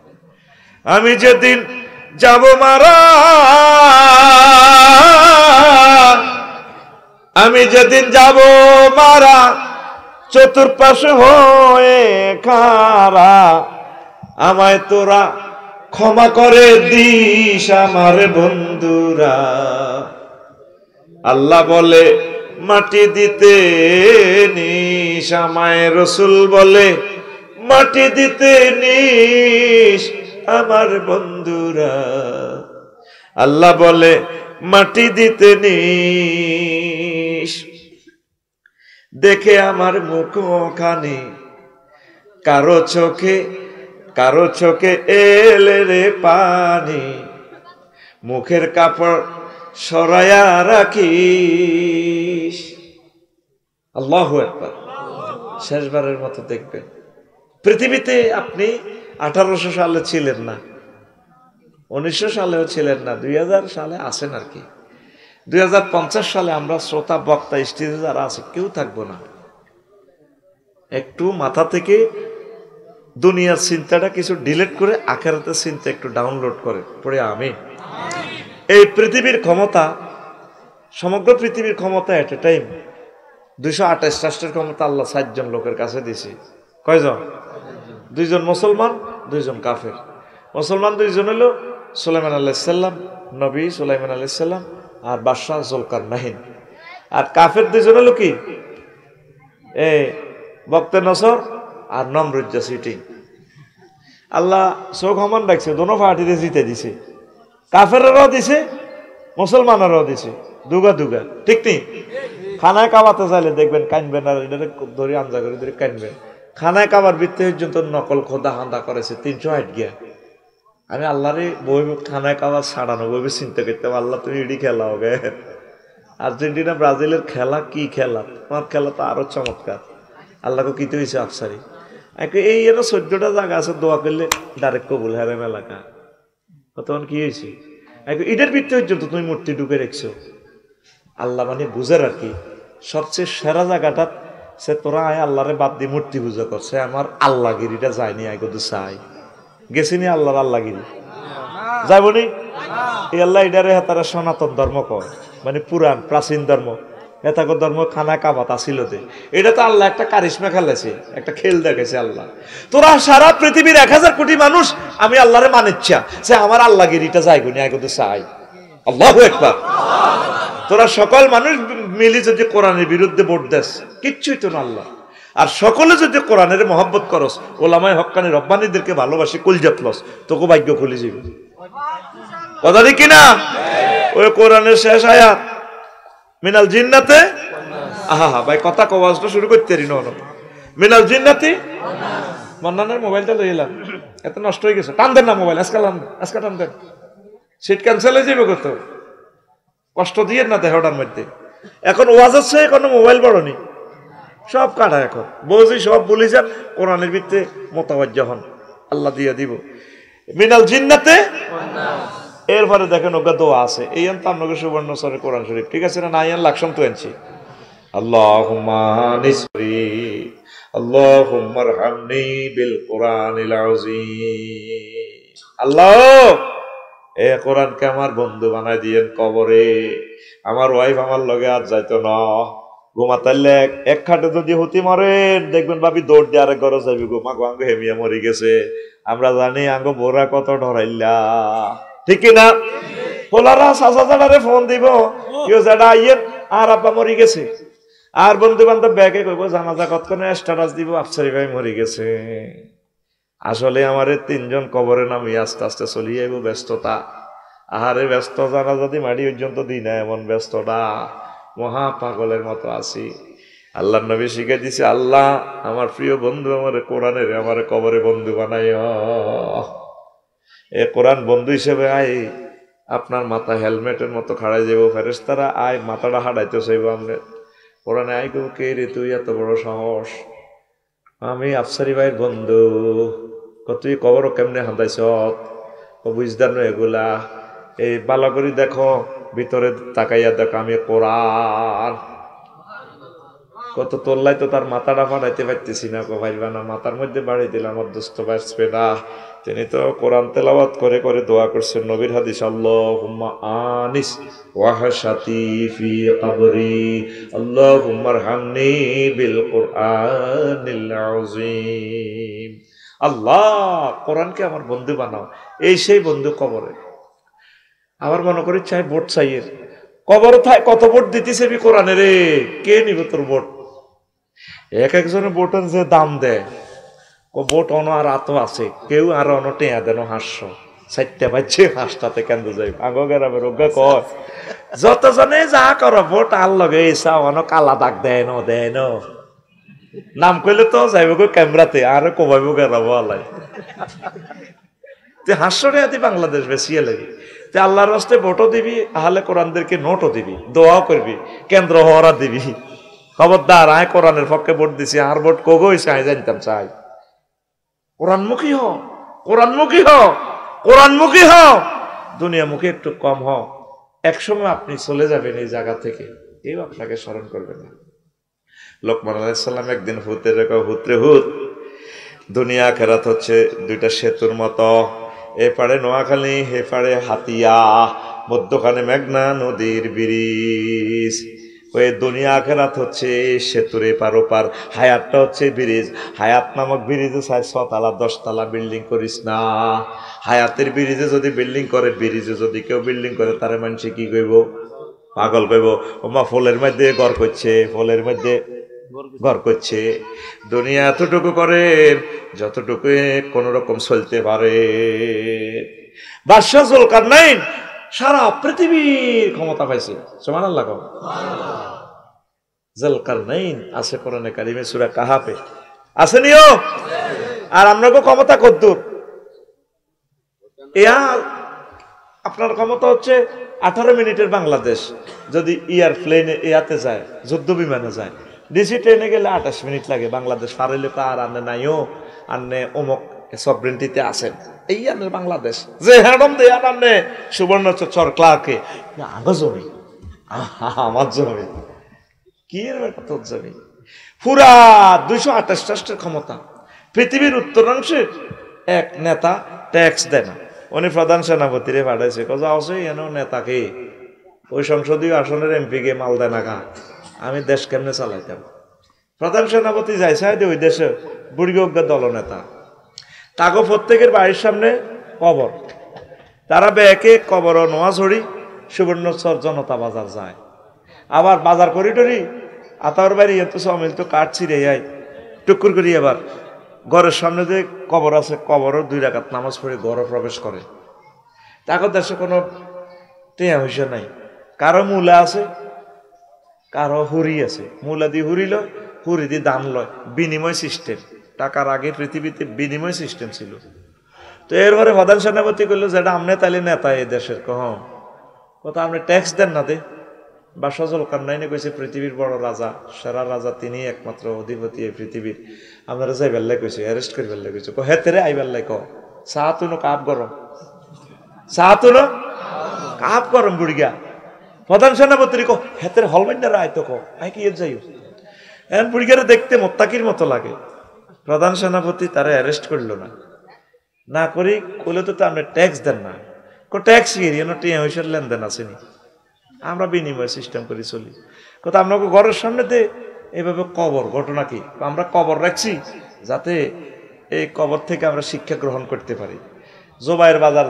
আমি যেদিন যাব মারা, আমি যেদিন যাব মারা, চতুর্পাশে হয়ে খারা, আমায় তোরা ক্ষমা করে দিস আমার বন্ধুরা। আল্লাহ বলে মাটি দিতে নিস, আমায় রসুল বলে মাটি দিতে নিস আমার বন্ধুরা। আল্লাহ বলে মাটি দিতে নিস, দেখে আমার মুখখানি কারো চোখে এলে রে পানি, মুখের কাপড় সরায়া রাখিস। আল্লাহু আকবার। শেষবারের মতো দেখবেন পৃথিবীতে আপনি 1800 সালে ছিলেন না, 1900 সালেও ছিলেন না, 2000 সালে আছেন আর কি। 2050 সালে আমরা শ্রোতা বক্তা স্টেজে যারা আছে কেউ থাকবো না। একটু মাথা থেকে দুনিয়ার চিন্তাটা কিছু ডিলিট করে আখেরাতের চিন্তা একটু ডাউনলোড করে পড়ে আমি। এই পৃথিবীর ক্ষমতা, সমগ্র পৃথিবীর ক্ষমতা এট এ টাইম 228 রাষ্ট্রের ক্ষমতা আল্লাহ 7 জন লোকের কাছে দিয়েছে। কয়জন? 2 জন মুসলমান, 2 জন কাফের। মুসলমান 2 জন হলো সুলাইমান আলাইহিস সালাম, নবী সুলাইমান আলাইহিস সালাম আর বাদশাহ জুলকারনাইন। আর কাফের 2 জন হলো কি, বক্তে নসর আর নমরুজ্জা সিটিং। আল্লাহ চোখ হমান রাখছে, দোনো পার্টিতে জিতে দিছে, কাফেরেরও দিছে মুসলমানেরও দিছে, দুগা ঠিক নেই। খানায় কাবাতে চাইলে দেখবেন কানবেন, আর এটা ধরে আঞ্জা করে ধরে কানবেন। খানায় কাবার বৃত্তি পর্যন্ত নকল খোদা হান্দা করেছে 308 গিয়া। আমি আল্লাহরে বই খানায় কাবার ছাড়ানো বই চিন্তা করতাম, আল্লাহ তুমি এডি খেলা হবে। আর্জেন্টিনা ব্রাজিলের খেলা কি খেলা, তোমার খেলা তো আরো চমৎকার। আল্লাহকে কিতে হয়েছে আফসারি এই এর 14টা জায়গা আছে, দোয়া করলে ডাইরেক্ট কবুল হারেম এলাকা। তখন কি হয়েছে, এটার বৃত্তি পর্যন্ত তুমি মূর্তি ঢুকে রেখছো। আল্লাহ মানে বুঝার আর কি, সবচেয়ে সেরা জায়গাটা সে তোরা আয় আল্লাহরে বাদ দিয়ে মূর্তি পূজা করছে। আমার আল্লাহগিরিটা যায়নি, আয় কত চাই গেছিনি আল্লাহর আল্লাহগিরি যাবনি। এই আল্লাহ এটারে তারা সনাতন ধর্ম কয়, মানে পুরাণ প্রাচীন ধর্ম। এতাকে ধর্ম খানা কাবাত আসিল দে, এটা তো আল্লাহ একটা কারিশমা খেলেছে, একটা খেল দেখেছে আল্লাহ। তোরা সারা পৃথিবীর 1000 কোটি মানুষ আমি আল্লাহরে মানিচ্ছা, সে আমার আল্লাহগিরিটা যাই গুনি আগে তো চাই। আল্লাহু আকবার। তোরা সকল মানুষ মিলি যদি কোরআনের বিরুদ্ধে ভোট দেস, কিচ্ছুই তো না আল্লাহ। আর সকলে যদি কোরআনের মহব্বত করস, ওলামায়ে হক্কানি রব্বানীদেরকে ভালোবাসি, কুলজাত লস, তোকে ভাগ্য খুলে যাবে। কথা ঠিক কিনা? ওই কোরআনের শেষ আয়াত মিনাল জিন্নাতে, আহা ভাই কথা কওয়াজটা শুরু করতে রি না, মিনাল জিন্নাতি মান্নানের মোবাইলটা লই এলাম, এত নষ্ট হয়ে গেছে, টান দেন না মোবাইল, আজকে টান দেন, সিট ক্যান্সেল হয়ে যাবে, কত কষ্ট দিয়ে না দেহটার মধ্যে। এখন ওয়াজ হচ্ছে, কোনো মোবাইল বড়নি, সব কাটা, এখন বুঝি সব বলি যান, কোরআনের ভিত্তিতে মোতাবাজ্জ হন, আল্লাহ দিয়ে দিব। মিনাল জিন্নাতে, এরপরে দেখেন ওগা দোয়া আছে, এই আন তামনগর সুবর্ণ সরে কোরআন শরীফ, ঠিক আছে না? নাই আন লাকসাম তো আনছি, আল্লাহুম্মা নিসরি আল্লাহুম্মা রহমনি বিল কোরআনিল আযীম। আল্লাহ এ কোরআনকে আমার বন্ধু বানাই দিয়েন কবরে। আমার ওয়াইফ আমার লগে আজ যাইতো না, ঘুমাতাইলে এক খাটে যদি হতি মারেন, দেখবেন ভাবি দৌড় দিয়ে আরেক ঘরে যাবি, ঘুমা আঙ্গ হেমিয়া মরি গেছে। আমরা জানি আঙ্গ বোরা কত ডরাইলা, ঠিক না? পোলারা সাসাজারে ফোন দিব, কেউ যারা আইয়েন আর আব্বা মরি গেছে, আর বন্ধু বান্ধব ব্যাগে কইব জানাজা কতক্ষণে স্ট্যাটাস দিব আফসারি ভাই মরি গেছে। আসলে আমারে 3 জন কবরে নামি আস্তে আস্তে চলি যাইব ব্যস্ততা। আহারে ব্যস্ত জানা যদি মাড়ি পর্যন্ত দিই না, এমন ব্যস্ততা, মহা পাগলের মতো আছি। আল্লাহ নবী শিখে দিছে, আল্লাহ আমার প্রিয় বন্ধু আমারে কোরআনের আমারে কবরে বন্ধু বানাইও। এ কোরআন বন্ধু হিসেবে আই আপনার মাথা হেলমেটের মতো খাড়াই যাব, ফেরেশতারা আয় মাথাটা হাঁটাইতে চাইব, আমরা কোরআনে আই কেউ কে রে তুই এত বড় সাহস, আমি আফসারি ভাইয়ের বন্ধু, তুই কবর কেমনে হাঁদাইছ, বুঝদার নয় এগুলা, এই বালা করি দেখো, ভিতরে তাকাইয়া দেখো আমি কোরআন। কত তোল্লাই তো তার মাথাটা ফাটাইতে পারতেছি না, ভাইবা না, মাথার মধ্যে বাড়িয়ে দিলাম অধ্যস্ত বাঁচবে না। তিনি তো কোরআন তেলাওয়াত করে করে দোয়া করছেন, নবীর হাদিস, আল্লাহুম্মা আনিস ওয়াহশাতি ফি কবরি আল্লাহুম্মা রহমনি বিল কোরআনিল আযীম। আল্লাহ কোরআনকে আমার বন্ধু বানাও, এই সেই বন্ধু কবরে। আবার মনে করি চাই ভোট চাইয়ের, কবর থাই কত ভোট দিতেছে কোরআনে রে, কে নিবে তোর ভোট? এক একজনের ভোটের যে দাম দেয়, ভোট অন আর আত আছে, কেউ আর অন টেয়া দেন 500 চারটা বাজছে, 5টাতে কেন্দ্র যাই আগো গেরামের রোগা কয় যতজনে যা করো ভোট আর লগে এসা অন কালা দাগ দেয় ন দেয় ন, নাম কইলে তো যাইব গো ক্যামেরাতে আর কবাইব গেরাবো আলাই। 500 টাকা দিয়ে বাংলাদেশ বেশিয়ে লাগে। আল্লাহর রাস্তে ভোটও দিবি, আহলে কোরআনদেরকে নোটও দিবি, দোয়াও করবি, কেন্দ্র হওয়ারা দিবি। খবরদার আয় কোরআনের পক্ষে ভোট দিছি, আর ভোট কগো হয়েছে আয় জানতাম চাই। কোরআনমুখী হ, কোরআনমুখী হ, কোরআনমুখী হ, দুনিয়ামুখী একটু কম হ। একসময় আপনি চলে যাবেন এই জায়গা থেকে, কেউ আপনাকে স্মরণ করবে না। লোকমান আলাইহিস সালাম একদিন হুতের হুতরে হুত, দুনিয়া আখিরাত হচ্ছে 2টা সেতুর মতো, এপারে নোয়াখালী হেপারে হাতিয়া, মধ্যখানে মেঘনা নদীর ব্রিজ। ওই দুনিয়া আখিরাত হচ্ছে সেতুর এপার ওপার, হায়াতটা হচ্ছে ব্রিজ। হায়াত নামক ব্রিজে 6 তলা 10 তলা বিল্ডিং করিস না। হায়াতের ব্রিজে যদি বিল্ডিং করে, ব্রিজে যদি কেউ বিল্ডিং করে, তারে মানুষে কি কইব? পাগল কইব, ওমা ফুলের মধ্যে ঘর করছে, ফুলের মধ্যে ঘর করছে। দুনিয়া এতটুকু করেন যতটুকু কোন রকম চলতে পারে। বাদশাহ জুলকারনাইন সারা পৃথিবীর ক্ষমতা পাইছে, সুবহানাল্লাহ। জুলকারনাইন আছে কোরআনে কারিমে সূরা কাহাফে, আসেনিও? আর আপনাকে ক্ষমতা কদ্দুর? আপনার ক্ষমতা হচ্ছে 18 মিনিটের বাংলাদেশ। যদি এয়ারপ্লেনে ইয়াতে যায়, যুদ্ধ বিমানে যায়, ডিসি ট্রেনে গেলে 28 মিনিট লাগে। বাংলাদেশ পারেলে তো আর আনে নাইও, আনে অমুক সবরেন্টিতে আছেন, এই আনে বাংলাদেশ যে হ্যাডম দেয় আনে সুবর্ণচর ক্লার্কে আগো জমি, আমার জমি কি এর ব্যাপার, তোর জমি। পুরা 228 রাষ্ট্রের ক্ষমতা। পৃথিবীর উত্তরাংশে এক নেতা ট্যাক্স দেয় না, উনি প্রধান সেনাপতিরে পাঠাইছে, যাওছে এন নেতাকে ওই সংসদীয় আসনের এমপি কে মাল দেয় না গা, আমি দেশ কেমনে চালাইতাম। প্রধান সেনাপতি যাইছে ওই দেশে বুড়িগজ্ঞ দলনেতা, তাকে প্রত্যেকের বাড়ির সামনে কবর, তারা ব্যাকে কবর নোয়া ছড়ি সুবর্ণচর জনতা বাজার যায়। আবার বাজার করিডরি আতার বাড়ি এত সমিল তো কাঠ ছিঁড়ে যায় টুকুর করি। এবার ঘরের সামনে যে কবর আছে, কবরও 2 রাকাত নামাজ পড়ে ঘরে প্রবেশ করে। তাকে দেশে কোনো টেয়া হইসা নাই, কারো মূলা আছে, কারো হুরি আছে। মূলা দিয়ে হুরি লয়, হুরি দিয়ে দান লয়, বিনিময় সিস্টেম। টাকার আগে পৃথিবীতে বিনিময় সিস্টেম ছিল। তো এরপরে প্রধান সেনাপতি করলো যেটা আমনে তাইলে নেতা এই দেশের কথা আপনি ট্যাক্স দেন না দে। বাদশাহ জুলকারনাইনে কইছে পৃথিবীর বড় রাজা, সেরা রাজা তিনি, একমাত্র অধিপতি এই পৃথিবীর। আপনারা যাই বেল্লাই কইছে, অ্যারেস্ট করে বেল্লাই কইছে। হেতেরে আই বেল্লাই চাহ তুনো কাপ গরম, চাহ তুনো কাপ গরম বুড়িগা। প্রধান সেনাপতি হেতের হলমাইন্ডার আয় তো আই কি যাই এখন বুড়িগারে দেখতে মোত্তাকির মতো লাগে। প্রধান সেনাপতি তারা অ্যারেস্ট করলো না করি কইলে তো আপনি ট্যাক্স দেন না। ট্যাক্স টিয়া হইসার লেনদেন আসেনি, আমরা বিনিময় সিস্টেম করে চলি। কথা আপনাকে ঘরের সামনে দে এইভাবে কবর, ঘটনা কি আমরা কবর রাখছি যাতে এই কবর থেকে আমরা শিক্ষা গ্রহণ করতে পারি। জোবাইয়ের বাজার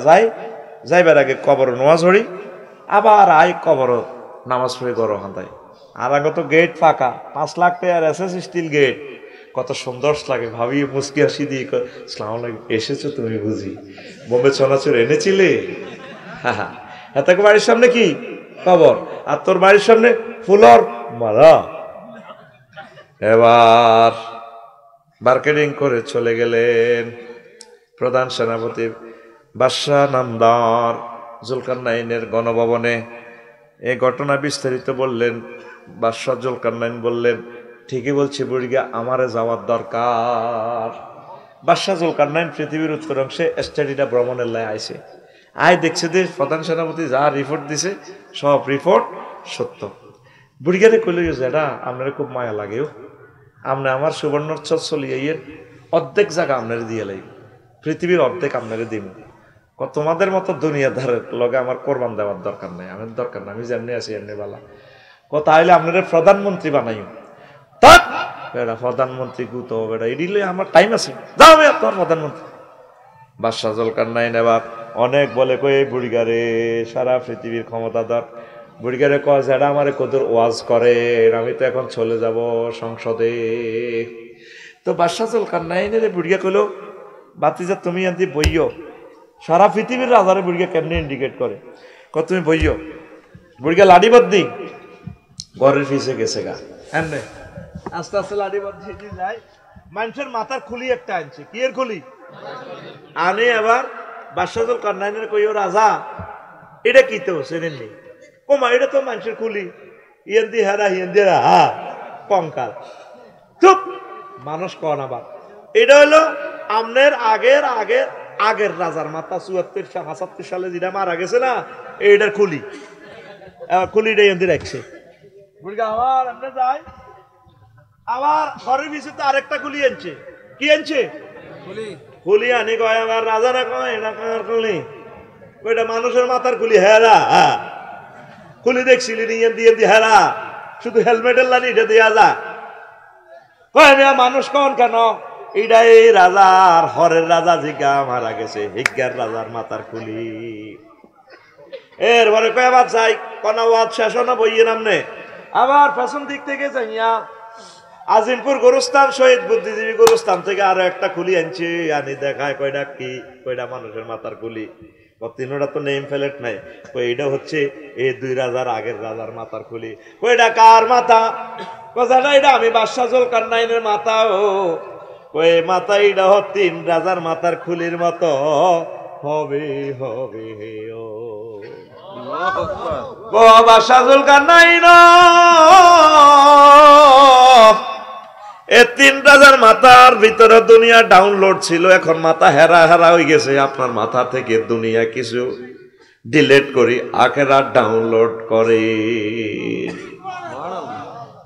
যাইবার আগে কবর নোয়া ঝড়ি, আবার আই কবর নামাজ পড়ে গড় হাঁদায়। আর আগে তো গেট ফাঁকা, 5 লাখ টাকার এসএস স্টিল গেট, কত সুন্দর লাগে। ভাবি মুস্কি হাসি দিয়ে সালাম আলাইকুম, এসেছো তুমি বুঝি, বোম্বে চনাচুর এনেছিলে? হ্যাঁ, এত বাড়ির সামনে কি কবর, আর তোর বাড়ির সামনে ফুলর মারা। এবার মার্কেটিং করে চলে গেলেন প্রধান সেনাপতি বাদশাহ নামদার জুলকারনাইনের গণভবনে। এই ঘটনা বিস্তারিত বললেন। বাদশাহ জুলকারনাইন বললেন, ঠিকই বলছি বুড়িগা, আমারে যাওয়ার দরকার। বাদশাহ জুলকারনাইন পৃথিবীর উত্তর অংশে স্টাডিটা ভ্রমণের লাই আইছে। আয় দেখছে যে প্রধান সেনাপতি যা রিপোর্ট দিছে সব রিপোর্ট সত্য। বুড়িগারে কইল যেটা আপনার খুব মায়া লাগেও, আপনি আমার সুবর্ণচর চলিয়ে অর্ধেক জায়গা আপনার দিয়ে লাগবে, পৃথিবীর অর্ধেক আপনারে দিব। তোমাদের মতো দুনিয়াদারের লগে আমার কোরবান দেওয়ার দরকার নাই, আমার দরকার নাই, আমি যেমনি আছি এমনি বালা। তাহলে আপনারা প্রধানমন্ত্রী বানাইও। বেড়া প্রধানমন্ত্রী গুতো বেড়া এডিলে আমার টাইম আছে, যাও আমি আপনার প্রধানমন্ত্রী। বাদশাহ জুলকারনাইন এবার অনেক বলে কয়ে বুড়িগারে সারা পৃথিবীর ক্ষমতাধর। বুড়িগারে কয় যেটা আমারে কদর ওয়াজ করে, আমি তো এখন চলে যাব সংসদে। তো বাদশাহ জুলকারনাইনের বুড়িগা কইল, বাতিজা তুমি আনতে বইও, সারা পৃথিবীর রাজারে বুড়িগা কেমনি ইন্ডিকেট করে, তুমি বইও। বুড়িগা লাডি বদ্দি ঘরের ফিসে গেছে গা, এমনি আস্তে আস্তে লাডি বদ্দি যায়। মানুষের মাথার খুলি একটা আনছে, কি এর খুলি আনে। আবার বাদশাহ জুলকারনাইনের কইও, রাজা এটা কি তো চেনেননি? মা এটা তো মানুষের খুলি, ইয়েন দি হারা ইয়েন দিয়ে হা কঙ্কাল। চুপ, মানুষ কন আবার এটা হলো আমনের আগের রাজার মাথা 74-75 সালে যেটা মারা গেছে না, এইটার খুলি। খুলিটা ইয়েন দিয়ে রাখছে। আবার এমনি যায়, আবার ঘরের ভিতরে আরেকটা খুলি আনছে। কি আনছে? খুলি আনি কয় আমার রাজারা কয় এটা কার খুলি? ওইটা মানুষের মাথার খুলি। হেরা খুলি দেখছিলি দিয়ে হেরা, শুধু হেলমেটের লানি এটা দিয়া যা। কয় মিয়া মানুষ কন কেন? এটা এই রাজার হরের রাজা জিগা মারা গেছে, হিজ্ঞার রাজার মাথার খুলি। এরপরে কয় আবার যাই কনা ওয়াজ শেষ না বইয়ে নামনে, আবার পেছন দিক থেকে যাইয়া আজিমপুর গোরস্থান শহীদ বুদ্ধিজীবী গোরস্থান থেকে আরো একটা খুলি আনছে। আনি দেখায় কয়টা কি, কয়টা মানুষের মাথার খুলি। তিনটা তো নেম প্লেট নাই। এটা হচ্ছে এই 2 রাজার আগের রাজার মাথার খুলি। কয়টা কার মাথা? কথাটা এটা আমি বাদশাহ জুলকারনাইনের মাথা। ওই মাথা এটা 3 রাজার মাথার খুলির মতো হবে হবে। ও বাদশাহ জুলকারনাইন, এই 3 রাজার মাথার ভিতরে দুনিয়া ডাউনলোড ছিল, এখন মাথা হেরা হয়ে গেছে। আপনার মাথা থেকে দুনিয়া কিছু ডিলিট করি, আখেরাত ডাউনলোড করে।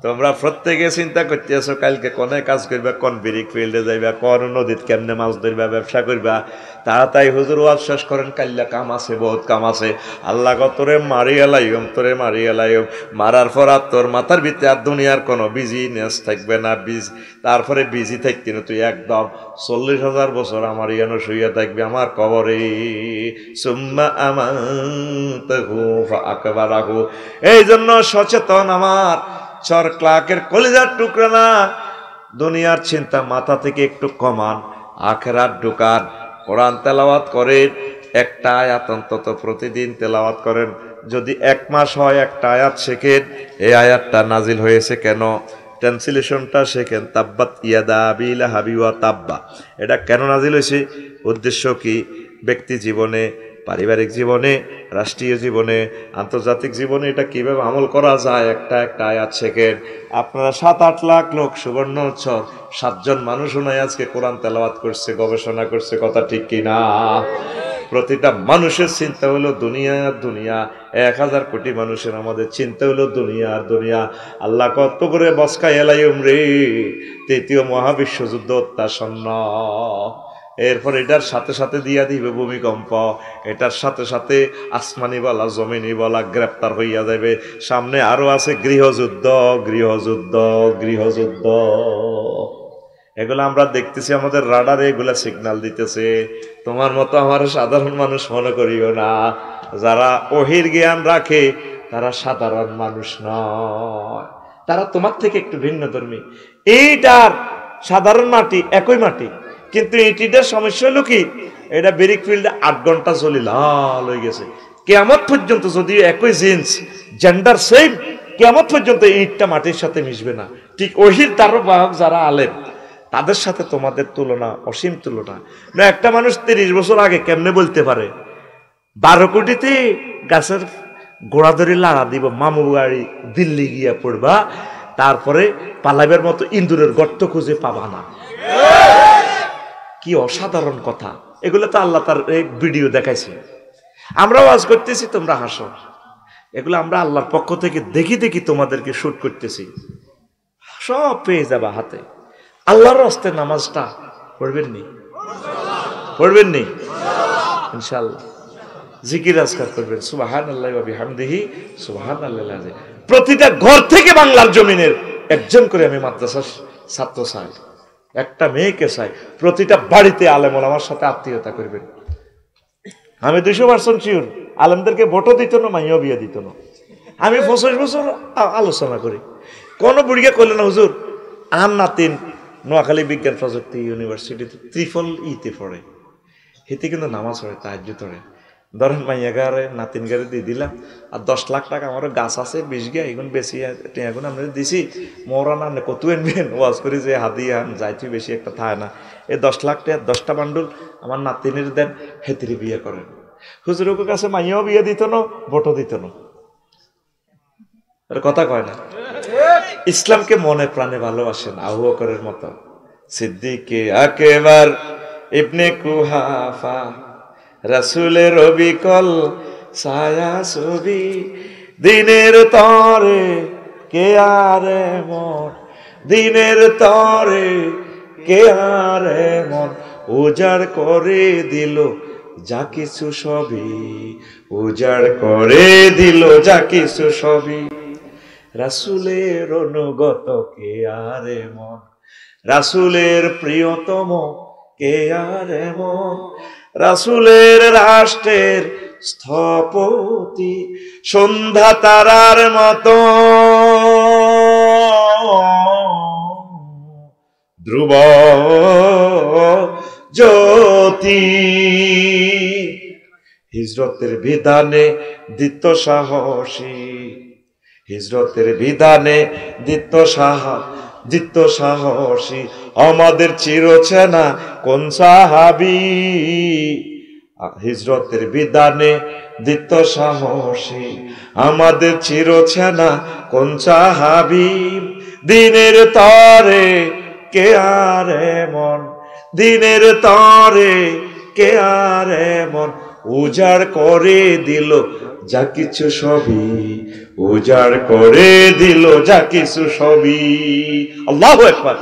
তোমরা প্রত্যেকে চিন্তা করতেছো কালকে কোনে কাজ করবা, কোন বিরিক ফিল্ডে যাইবা, কোন নদীত কেমনে মাছ ধরবা, ব্যবসা করবা। তাড়াতাড়ি হুজুর ওয়াজ শেষ করেন, কাল্লা কাম আছে, বহুত কাম আছে। আল্লাহ তোরে মারি এলাইম, তোরে মারি এলাইম। মারার পর আর তোর মাথার ভিতরে আর দুনিয়ার কোনো বিজিনেস থাকবে না। তারপরে বিজি থাকতি না, তুই একদম 40,000 বছর আমার ইয়ানো শুইয়া থাকবি আমার কবরে। সুম্মা আমাতাহু ফাআকবারাহু। এই জন্য সচেতন আমার চর ক্লাকের কলিজার টুকরা না, দুনিয়ার চিন্তা মাথা থেকে একটু কমান, আখিরাত ঢুকান। কোরআন তেলাওয়াত করেন, একটা আয়াত অন্তত প্রতিদিন তেলাওয়াত করেন। যদি 1 মাস হয় একটা আয়াত শেখেন, এই আয়াতটা নাজিল হয়েছে কেন, ট্রান্সলেশনটা শেখেন। তাব্বাত ইয়াদা আবি লাহাবি ওয়া তাব্বা, এটা কেন নাজিল হয়েছে, উদ্দেশ্য কি, ব্যক্তি জীবনে, পারিবারিক জীবনে, রাষ্ট্রীয় জীবনে, আন্তর্জাতিক জীবনে এটা কিভাবে আমল করা যায়, একটা একটা আয়াত শেখেন। আপনারা 7-8 লাখ লোক, সুবর্ণ উৎসব 7 জন মানুষও নাই আজকে কোরআন তেলাওয়াত করছে, গবেষণা করছে, কথা ঠিক কিনা? প্রতিটা মানুষের চিন্তা হলো দুনিয়া আর দুনিয়া। 1000 কোটি মানুষের আমাদের চিন্তা হলো দুনিয়া আর দুনিয়া। আল্লাহ কত করে বসকা এলাইম রে, 3য় মহাবিশ্বযুদ্ধ অত্যাসন্ন। এরপর এটার সাথে সাথে দিয়া দিবে ভূমিকম্প, এটার সাথে সাথে আসমানি বলা জমিনি বলা গ্রেপ্তার হইয়া যাবে। সামনে আরো আছে গৃহযুদ্ধ, গৃহযুদ্ধ, গৃহযুদ্ধ। এগুলো আমরা দেখতেছি, আমাদের রাডারে এগুলা সিগন্যাল দিতেছে। তোমার মতো আমার সাধারণ মানুষ মনে করিও না। যারা ওহির জ্ঞান রাখে তারা সাধারণ মানুষ নয়, তারা তোমার থেকে একটু ভিন্ন ধর্মী। এইটার সাধারণ মাটি, একই মাটি, কিন্তু এটিটার সমস্যা হলো কি, এটা ব্রিক ফিল্ডে 8 ঘন্টা চলে লাল হয়ে গেছে। কিয়ামত পর্যন্ত যদি একই জিন্স, জেন্ডার সেম, কিয়ামত পর্যন্ত ইটটা মাটির সাথে মিশবে না। ঠিক ওহির তারও বাহক যারা আলেম, তাদের সাথে তোমাদের তুলনা, অসীম তুলনা। না, একটা মানুষ 30 বছর আগে কেমনে বলতে পারে 12 কোটিতে গাছের গোড়া ধরে লাড়া দিব, মামু বাড়ি দিল্লি গিয়া পড়বা, তারপরে পালাইবের মতো ইন্দুরের গর্ত খুঁজে পাবা না। কি অসাধারণ কথা! এগুলো তো আল্লাহ তার ভিডিও দেখাইছে। আমরা ওয়াজ করতেছি, তোমরা হাসো। এগুলো আমরা আল্লাহর পক্ষ থেকে দেখি দেখি তোমাদেরকে শুট করতেছি। সব পেয়ে যাবা হাতে। আল্লাহর রাস্তে নামাজটা পড়বেন নি, পড়বেন নি ইনশাআল্লাহ। জিকির আজকার করবেন, সুবহানাল্লাহি ওয়া বিহামদিহি সুবহানাল্লাহিল আযীম। প্রতিটা ঘর থেকে বাংলার জমিনের একজন করে আমি মাদ্রাসার ছাত্র চাই, একটা মেয়েকে চাই। প্রতিটা বাড়িতে আলেম ওলামার সাথে আত্মীয়তা করবেন। আমি 200% শিওর, আলেমদেরকে ভোটও দিত না, মাইয়াও বিয়ে দিত না। আমি 25 বছর আলোচনা করি, কোন বুড়িকে কইল না হুজুর আর নাতিন নোয়াখালী বিজ্ঞান প্রযুক্তি ইউনিভার্সিটিতে ত্রিফল ইতে পড়ে, হিতে কিন্তু নামাজ পড়ে, তাহাজ্জুদ পড়ে। ধরেন মাইয়া গারে নাতিন গারে দিয়ে দিলাম, আর 10 লাখ টাকা আমারও গাছ আছে 20 গিয়া, এখন বেশি এখন আমরা দিছি। মরানা কত আনবেন, ওয়াজ করি যে হাদিয়া যাইতে বেশি একটা থাকে না। এই 10 লাখ টাকা 10টা বান্ডুল আমার নাতিনের দেন, হেতিরে বিয়ে করেন। হুজুরের কাছে মাইয়াও বিয়ে দিত না, ভোটও দিত না। কথা কয় না। ইসলামকে মনে প্রাণে ভালোবাসেন আবু বকরের মতো, সিদ্দিকে আকবার ইবনে কুহাফা, রাসূলের অবিকল ছায়া ছবি। দিনের তরে কে আরে মন, দিনের তরে কে আরে মন, উজাড় করে দিল যা কিছু সবই, উজাড় করে দিল যা কিছু সবই। রাসূলের অনুগত কে আরে মন, রাসূলের প্রিয়তম কে আরে মন, রাসূলের রাষ্ট্রের স্থপতি সন্ধ্যা তারার মতো ধ্রুব জ্যোতি। হিজরতের বিধানে দিত সাহসী, হিজরতের বিধানে দিত সাহসী আমাদের চিরচেনা কোন সাহাবী। হিজরতের বিধানে দিত সাহসী আমাদের চিরচেনা কোন সাহাবী। দিনের তরে কে আরে মন, দিনের তরে কে আরে মন, উজাড় করে দিল যা কিছু সবই, উজাড় করে দিল যা কিছু সবই। আল্লাহু আকবার।